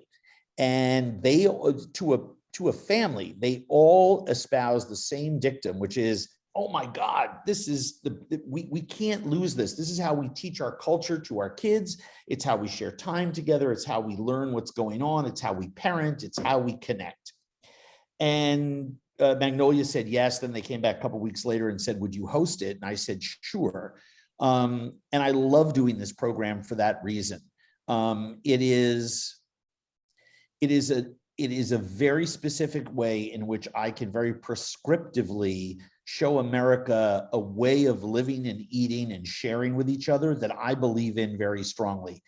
And they, to a family, they all espouse the same dictum, which is, oh my God, this is we can't lose this. This is how we teach our culture to our kids. It's how we share time together. It's how we learn what's going on. It's how we parent. It's how we connect. And Magnolia said yes. Then they came back a couple of weeks later and said, would you host it? And I said, sure. And I love doing this program for that reason. It is a very specific way in which I can very prescriptively show America a way of living and eating and sharing with each other that I believe in very strongly.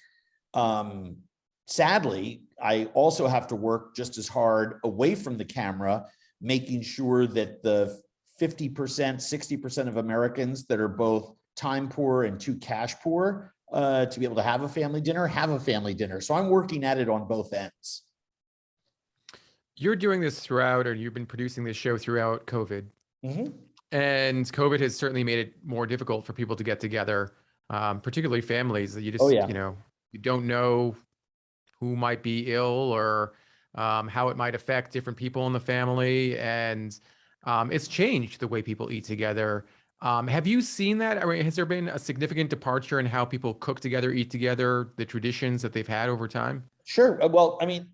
sadly, I also have to work just as hard away from the camera, making sure that the 50%, 60% of Americans that are both time poor and too cash poor to be able to have a family dinner. So I'm working at it on both ends. You're doing this throughout, or you've been producing this show throughout COVID. Mm-hmm. And COVID has certainly made it more difficult for people to get together, particularly families that you Oh, just, yeah. you don't know who might be ill or how it might affect different people in the family. And it's changed the way people eat together. Have you seen that? I mean, has there been a significant departure in how people cook together, eat together, the traditions that they've had over time? Sure. Well, I mean,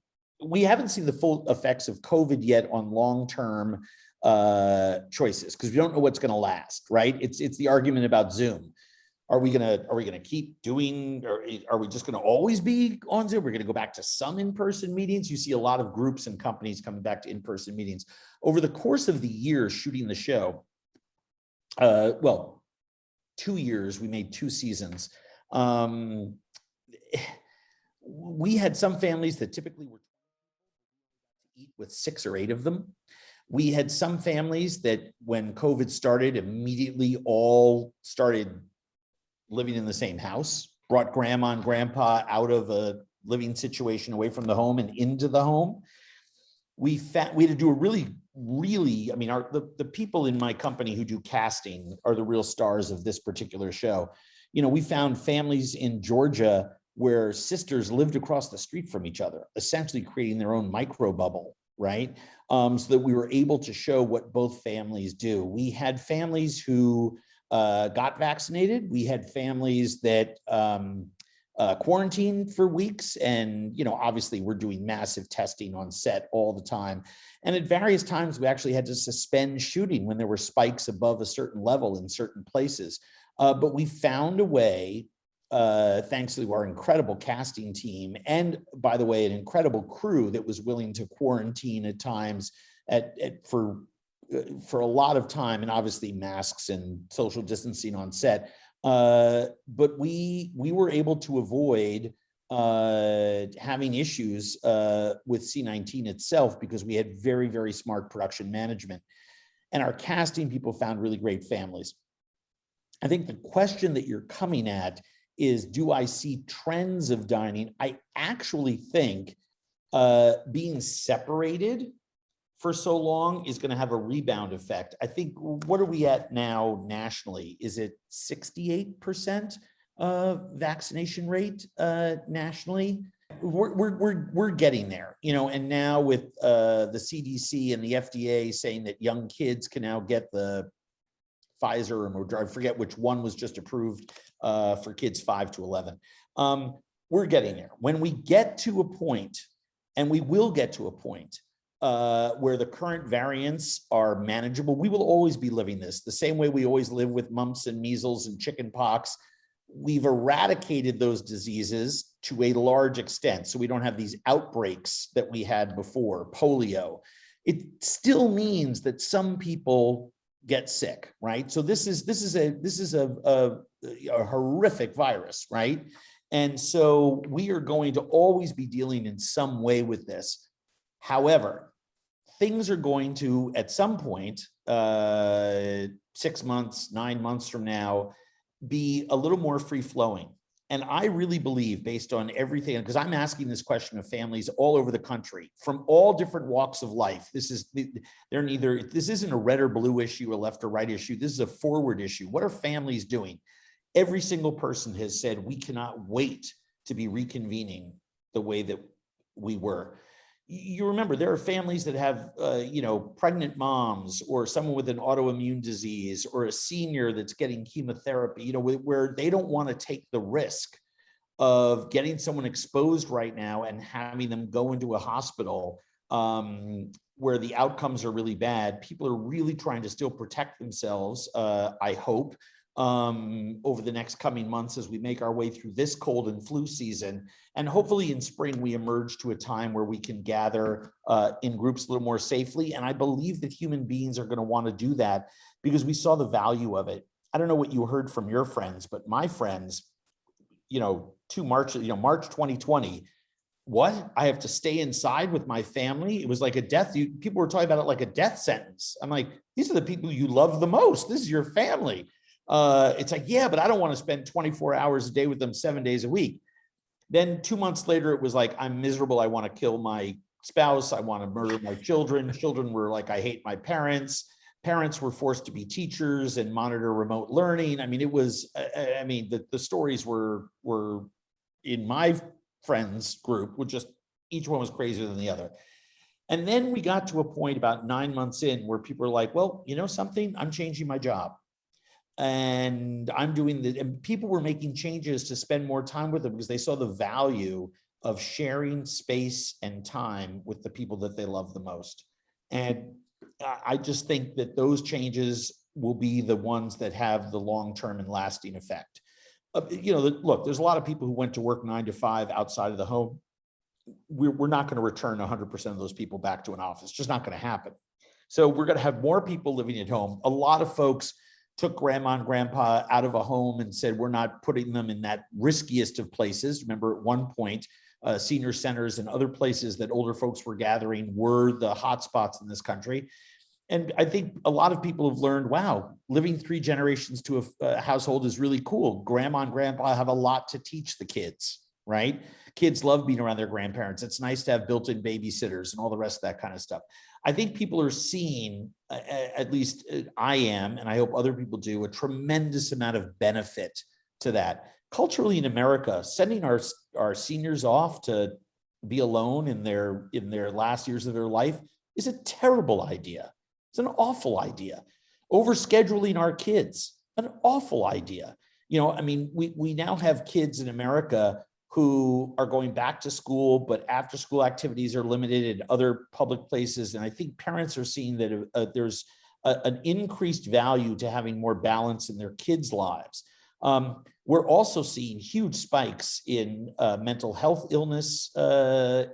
we haven't seen the full effects of COVID yet on long-term choices because we don't know what's going to last, right? It's the argument about Zoom. Are we gonna keep doing, or are we just gonna always be on Zoom? We're gonna go back to some in-person meetings. You see a lot of groups and companies coming back to in-person meetings. Over the course of the year shooting the show, well, 2 years, we made 2 seasons. We had some families that typically were eat with 6 or 8 of them. We had some families that when COVID started, immediately all started living in the same house, brought grandma and grandpa out of a living situation away from the home and into the home. We had to do a really, I mean, the people in my company who do casting are the real stars of this particular show. We found families in Georgia where sisters lived across the street from each other, essentially creating their own micro bubble, right? So that we were able to show what both families do. We had families who got vaccinated. We had families that quarantined for weeks. And, obviously we're doing massive testing on set all the time. And at various times, we actually had to suspend shooting when there were spikes above a certain level in certain places. But we found a way, thanks to our incredible casting team, and by the way, an incredible crew that was willing to quarantine at times for a lot of time, and obviously masks and social distancing on set. But we were able to avoid having issues with C19 itself because we had very, very smart production management. And our casting people found really great families. I think the question that you're coming at is, do I see trends of dining? I actually think being separated for so long is going to have a rebound effect. I think, what are we at now nationally? Is it 68% vaccination rate nationally? We're getting there, and now with the CDC and the FDA saying that young kids can now get the Pfizer or Moderna, I forget which one was just approved for kids 5 to 11. We're getting there. When we get to a point, and we will get to a point, where the current variants are manageable, we will always be living this the same way we always live with mumps and measles and chicken pox. We've eradicated those diseases to a large extent, so we don't have these outbreaks that we had before, polio. It still means that some people get sick, right? So this is a horrific virus, right? And so we are going to always be dealing in some way with this. However, things are going to, at some point, 6 months, 9 months from now, be a little more free-flowing. And I really believe, based on everything, because I'm asking this question of families all over the country, from all different walks of life. This isn't a red or blue issue, a left or right issue. This is a forward issue. What are families doing? Every single person has said, we cannot wait to be reconvening the way that we were. You remember, there are families that have, pregnant moms, or someone with an autoimmune disease, or a senior that's getting chemotherapy, where they don't want to take the risk of getting someone exposed right now and having them go into a hospital where the outcomes are really bad. People are really trying to still protect themselves, I hope, over the next coming months as we make our way through this cold and flu season. And hopefully in spring, we emerge to a time where we can gather in groups a little more safely. And I believe that human beings are going to want to do that because we saw the value of it. I don't know what you heard from your friends, but my friends, March 2020, what? I have to stay inside with my family? It was like a death. People were talking about it like a death sentence. I'm like, these are the people you love the most. This is your family. It's like, yeah, but I don't want to spend 24 hours a day with them 7 days a week. Then 2 months later, it was like, I'm miserable. I want to kill my spouse. I want to murder my children. Children were like, I hate my parents. Parents were forced to be teachers and monitor remote learning. I mean, it was, I mean, the stories were in my friends group, which just each one was crazier than the other. And then we got to a point about 9 months in where people are like, well, you know something, I'm changing my job. And I'm doing the, and people were making changes to spend more time with them because they saw the value of sharing space and time with the people that they love the most. And I just think that those changes will be the ones that have the long-term and lasting effect. You know, look, there's a lot of people who went to work 9 to 5 outside of the home. We're not going to return 100% of those people back to an office. It's just not going to happen. So we're going to have more people living at home. A lot of folks took grandma and grandpa out of a home and said, we're not putting them in that riskiest of places. Remember, at one point, senior centers and other places that older folks were gathering were the hotspots in this country. And I think a lot of people have learned, wow, living 3 generations to a household is really cool. Grandma and grandpa have a lot to teach the kids, right? Kids love being around their grandparents. It's nice to have built-in babysitters and all the rest of that kind of stuff. I think people are seeing, at least I am, and I hope other people do, a tremendous amount of benefit to that. Culturally in America, sending our seniors off to be alone in their last years of their life is a terrible idea. It's an awful idea. Overscheduling our kids, an awful idea. You know, I mean, we now have kids in America who are going back to school, but after school activities are limited in other public places. And I think parents are seeing that there's an increased value to having more balance in their kids' lives. We're also seeing huge spikes in mental health illness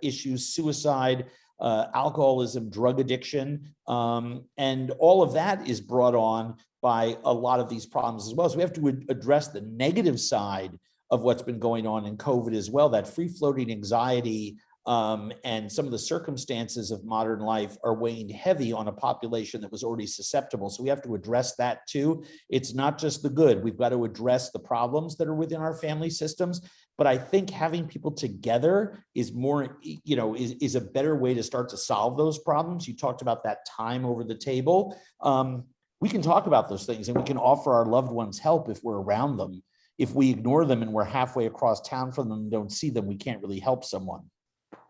issues, suicide, alcoholism, drug addiction, and all of that is brought on by a lot of these problems as well. So we have to address the negative side of what's been going on in COVID as well. That free-floating anxiety and some of the circumstances of modern life are weighing heavy on a population that was already susceptible. So we have to address that too. It's not just the good. We've got to address the problems that are within our family systems. But I think having people together is more, you know, is a better way to start to solve those problems. You talked about that time over the table. We can talk about those things and we can offer our loved ones help if we're around them. If we ignore them and we're halfway across town from them and don't see them, we can't really help someone.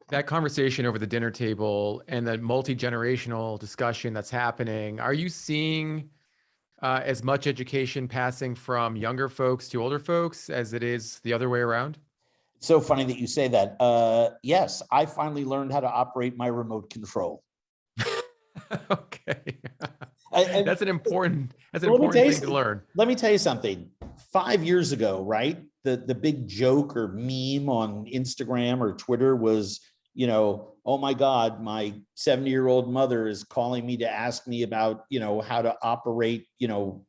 That conversation over the dinner table and the multi-generational discussion that's happening, are you seeing as much education passing from younger folks to older folks as it is the other way around? It's so funny that you say that. Yes, I finally learned how to operate my remote control. Okay. That's an important thing to learn. Let me tell you something. 5 years ago, right? The big joke or meme on Instagram or Twitter was, you know, oh my God, my 70-year-old mother is calling me to ask me about, you know, how to operate, you know,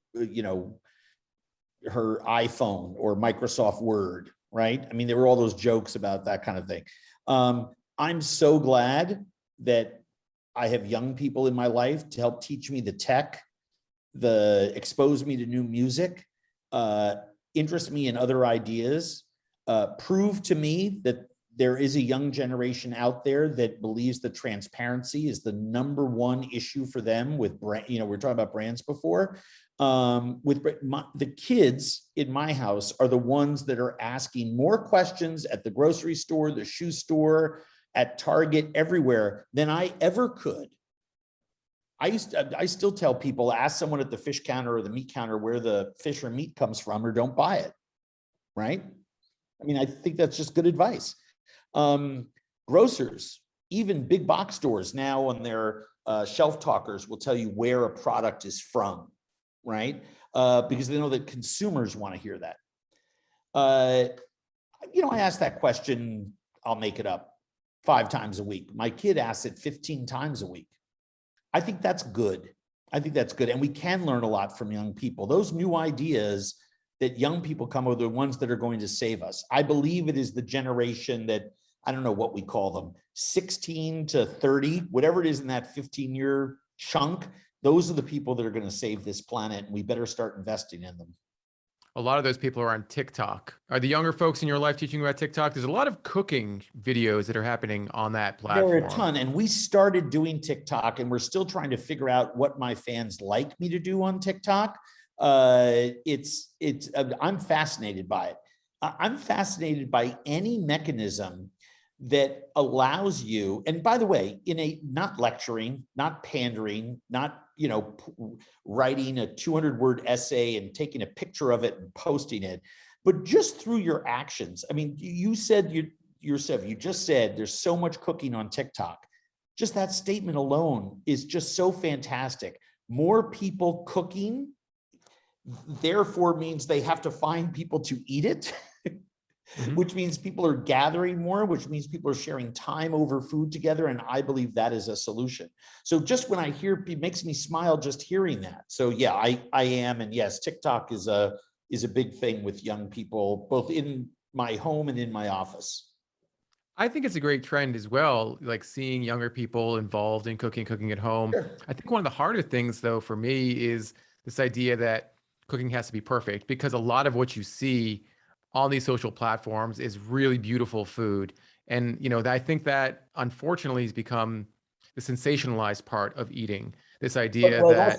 her iPhone or Microsoft Word, right? I mean, there were all those jokes about that kind of thing. I'm so glad that I have young people in my life to help teach me the tech, expose me to new music, interest me in other ideas, prove to me that there is a young generation out there that believes that transparency is the #1 issue for them with brand. You know, we were talking about brands before. The kids in my house are the ones that are asking more questions at the grocery store, the shoe store, at Target, everywhere than I ever could. I still tell people, ask someone at the fish counter or the meat counter where the fish or meat comes from, or don't buy it, right? I mean, I think that's just good advice. Grocers, even big box stores now on their shelf talkers will tell you where a product is from, right? Because they know that consumers want to hear that. You know, I ask that question, I'll make it up, 5 times a week. My kid asks it 15 times a week. I think that's good. I think that's good. And we can learn a lot from young people. Those new ideas that young people come up with are the ones that are going to save us. I believe it is the generation that I don't know what we call them, 16 to 30, whatever it is in that 15-year chunk, those are the people that are going to save this planet, and we better start investing in them. A lot of those people are on TikTok. Are the younger folks in your life teaching you about TikTok? There's a lot of cooking videos that are happening on that platform. There are a ton, and we started doing TikTok, and we're still trying to figure out what my fans like me to do on TikTok. I'm fascinated by it. I'm fascinated by any mechanism that allows you, and by the way, not lecturing, not pandering, not, writing a 200-word essay and taking a picture of it and posting it, but just through your actions. I mean, you just said there's so much cooking on TikTok. Just that statement alone is just so fantastic. More people cooking, therefore means they have to find people to eat it. Which means people are gathering more, which means people are sharing time over food together. And I believe that is a solution. So just when I hear, it makes me smile just hearing that. So yeah, I am. And yes, TikTok is a big thing with young people, both in my home and in my office. I think it's a great trend as well, like seeing younger people involved in cooking at home. Sure. I think one of the harder things though for me is this idea that cooking has to be perfect, because a lot of what you see on these social platforms is really beautiful food. And, I think that unfortunately has become the sensationalized part of eating. This idea that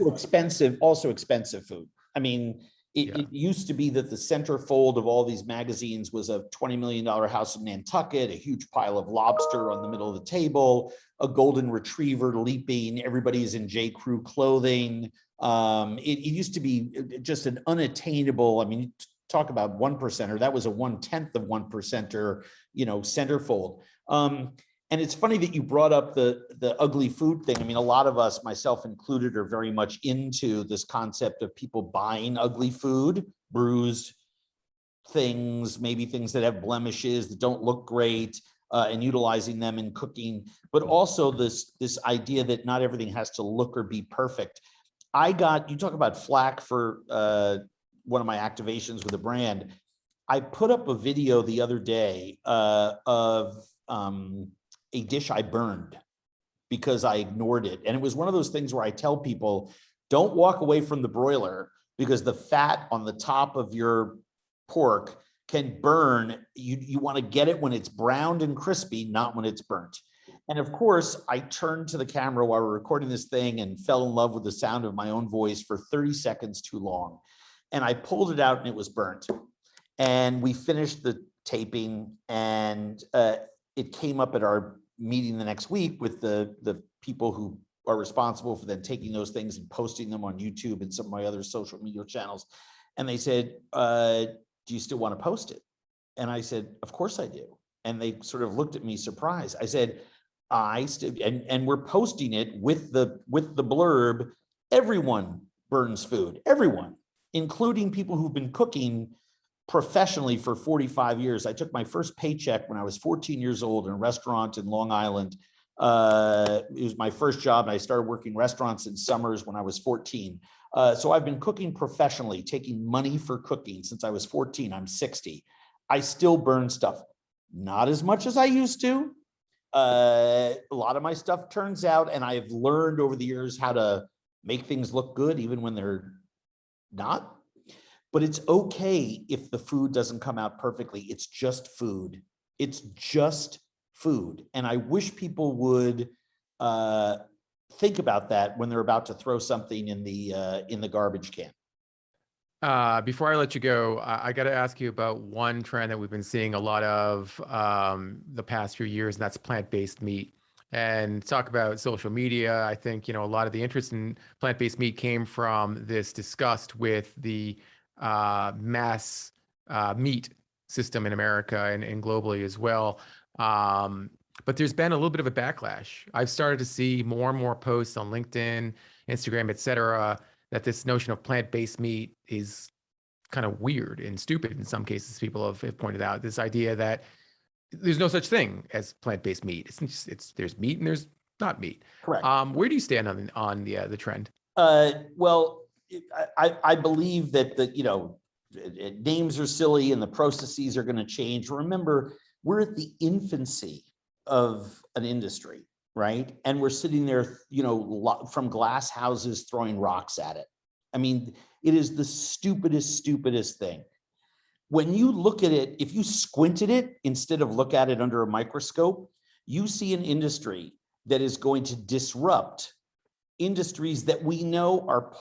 also expensive food. I mean, it used to be that the centerfold of all these magazines was a $20 million house in Nantucket, a huge pile of lobster on the middle of the table, a golden retriever leaping, everybody's in J. Crew clothing. It used to be just an unattainable, I mean, talk about 1%er, that was a 1/10 of 1%er, centerfold. And it's funny that you brought up the ugly food thing. I mean, a lot of us, myself included, are very much into this concept of people buying ugly food, bruised things, maybe things that have blemishes that don't look great, and utilizing them in cooking, but also this idea that not everything has to look or be perfect. You talk about flack for one of my activations with a brand. I put up a video the other day of a dish I burned because I ignored it. And it was one of those things where I tell people, don't walk away from the broiler, because the fat on the top of your pork can burn. You want to get it when it's browned and crispy, not when it's burnt. And of course, I turned to the camera while we're recording this thing and fell in love with the sound of my own voice for 30 seconds too long. And I pulled it out and it was burnt. And we finished the taping, and it came up at our meeting the next week with the people who are responsible for then taking those things and posting them on YouTube and some of my other social media channels. And they said, do you still want to post it? And I said, of course I do. And they sort of looked at me surprised. I said, and we're posting it with the blurb, everyone burns food, everyone, including people who've been cooking professionally for 45 years. I took my first paycheck when I was 14 years old in a restaurant in Long Island. It was my first job. And I started working restaurants in summers when I was 14. So I've been cooking professionally, taking money for cooking since I was 14. I'm 60. I still burn stuff, not as much as I used to. A lot of my stuff turns out, and I've learned over the years how to make things look good even when they're not. But it's okay if the food doesn't come out perfectly. It's just food. It's just food. And I wish people would think about that when they're about to throw something in the garbage can. Before I let you go, I got to ask you about one trend that we've been seeing a lot of the past few years, and that's plant-based meat. And talk about social media. I think, a lot of the interest in plant-based meat came from this disgust with the mass meat system in America and globally as well. But there's been a little bit of a backlash. I've started to see more and more posts on LinkedIn, Instagram, et cetera, that this notion of plant-based meat is kind of weird and stupid in some cases. People have pointed out this idea that there's no such thing as plant-based meat. There's meat and there's not meat. Correct. Where do you stand on the trend? Well, I believe that names are silly and the processes are going to change. Remember, we're at the infancy of an industry, right? And we're sitting there, from glass houses throwing rocks at it. I mean, it is the stupidest thing. When you look at it, if you squint at it instead of look at it under a microscope, you see an industry that is going to disrupt industries that we know are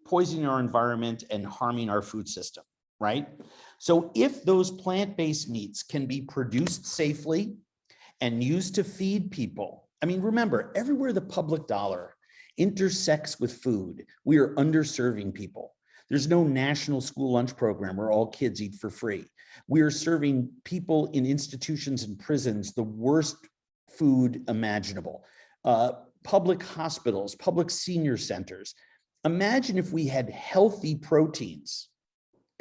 poisoning our environment and harming our food system, right? So if those plant-based meats can be produced safely and used to feed people, I mean, remember, everywhere the public dollar intersects with food, we are underserving people. There's no national school lunch program where all kids eat for free. We are serving people in institutions and prisons the worst food imaginable. Public hospitals, public senior centers. Imagine if we had healthy proteins,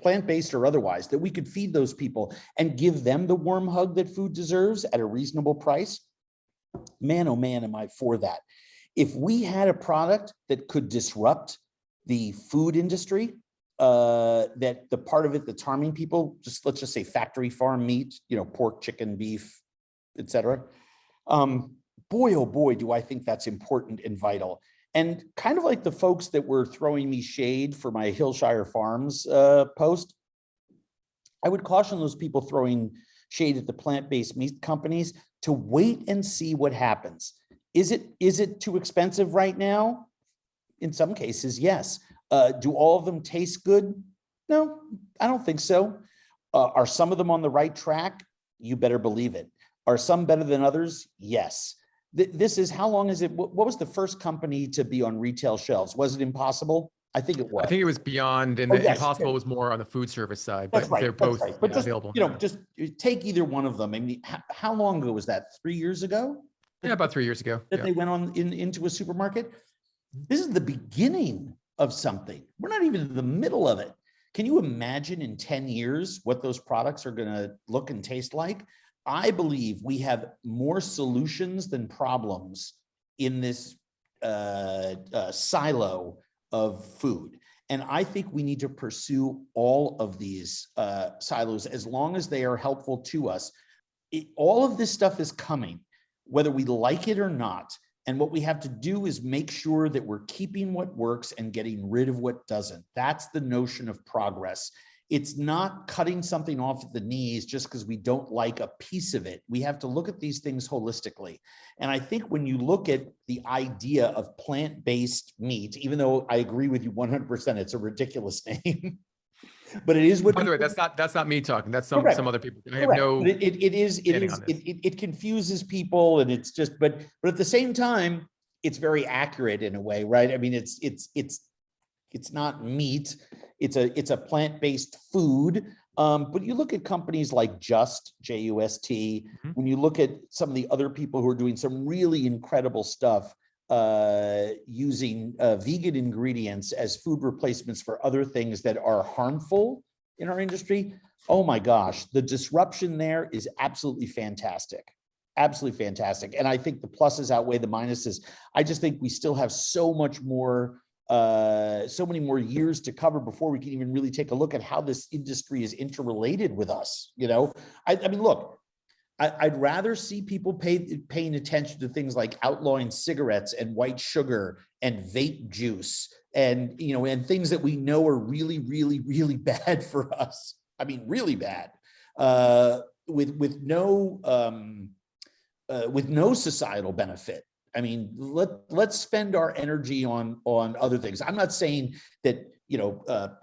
plant-based or otherwise, that we could feed those people and give them the warm hug that food deserves at a reasonable price. Man, oh man, am I for that. If we had a product that could disrupt the food industry, that the part of it that's harming people, let's just say factory farm meat, pork, chicken, beef, etc. Boy, oh boy, do I think that's important and vital. And kind of like the folks that were throwing me shade for my Hillshire Farms post, I would caution those people throwing shade at the plant-based meat companies to wait and see what happens. Is it too expensive right now? In some cases, yes. Do all of them taste good? No, I don't think so. Are some of them on the right track? You better believe it. Are some better than others? Yes. This is, how long is it? What was the first company to be on retail shelves? Was it Impossible? I think it was. I think it was Beyond, and yes, Impossible was more on the food service side, That's but right, they're both right. But just, available. just take either one of them. I mean, how long ago was that? 3 years ago? Yeah, about 3 years ago. That they went on into a supermarket. This is the beginning of something. We're not even in the middle of it. Can you imagine in 10 years what those products are going to look and taste like? I believe we have more solutions than problems in this silo of food. And I think we need to pursue all of these silos as long as they are helpful to us. All of this stuff is coming, whether we like it or not. And what we have to do is make sure that we're keeping what works and getting rid of what doesn't. That's the notion of progress. It's not cutting something off at the knees just because we don't like a piece of it. We have to look at these things holistically. And I think when you look at the idea of plant-based meat, even though I agree with you 100%, it's a ridiculous name. But it is what. By the way, that's not me talking. That's some other people. I have no. It confuses people, and it's just. But at the same time, it's very accurate in a way, right? I mean, it's not meat. It's a plant-based food. But you look at companies like Just, JUST. When you look at some of the other people who are doing some really incredible stuff, using vegan ingredients as food replacements for other things that are harmful in our industry. Oh my gosh, the disruption there is absolutely fantastic. Absolutely fantastic. And I think the pluses outweigh the minuses. I just think we still have so much more, so many more years to cover before we can even really take a look at how this industry is interrelated with us. I mean, look, I'd rather see people paying attention to things like outlawing cigarettes and white sugar and vape juice and and things that we know are really, really, really bad for us. I mean, really bad. With no societal benefit. I mean, let's spend our energy on other things. I'm not saying that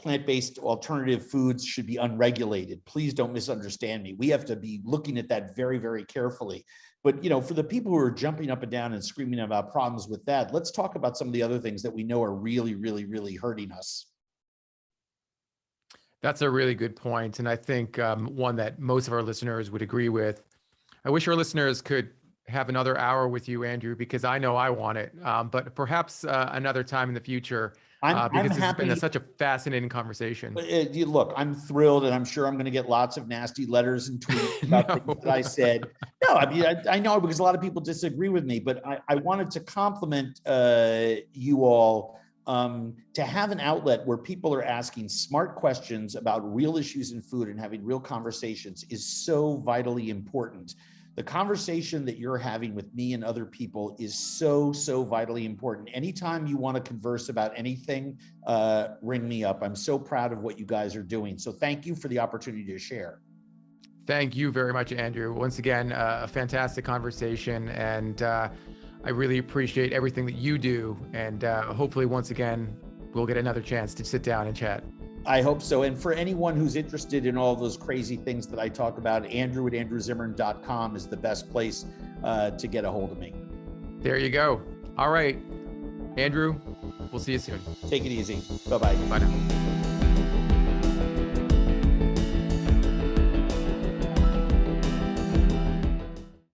plant-based alternative foods should be unregulated. Please don't misunderstand me. We have to be looking at that very, very carefully. But for the people who are jumping up and down and screaming about problems with that, let's talk about some of the other things that we know are really, really, really hurting us. That's a really good point, and I think one that most of our listeners would agree with. I wish our listeners could have another hour with you, Andrew, because I know I want it. But perhaps another time in the future. Because it's been such a fascinating conversation. Look, I'm thrilled, and I'm sure I'm going to get lots of nasty letters and tweets about things that I said. No, I mean, I know, because a lot of people disagree with me, but I wanted to compliment you all to have an outlet where people are asking smart questions about real issues in food and having real conversations is so vitally important. The conversation that you're having with me and other people is so vitally important. Anytime you want to converse about anything, ring me up. I'm so proud of what you guys are doing. So thank you for the opportunity to share. Thank you very much, Andrew. Once again, a fantastic conversation, and I really appreciate everything that you do. And hopefully, once again, we'll get another chance to sit down and chat. I hope so. And for anyone who's interested in all those crazy things that I talk about, Andrew@AndrewZimmern.com is the best place to get a hold of me. There you go. All right, Andrew, we'll see you soon. Take it easy. Bye-bye. Bye now.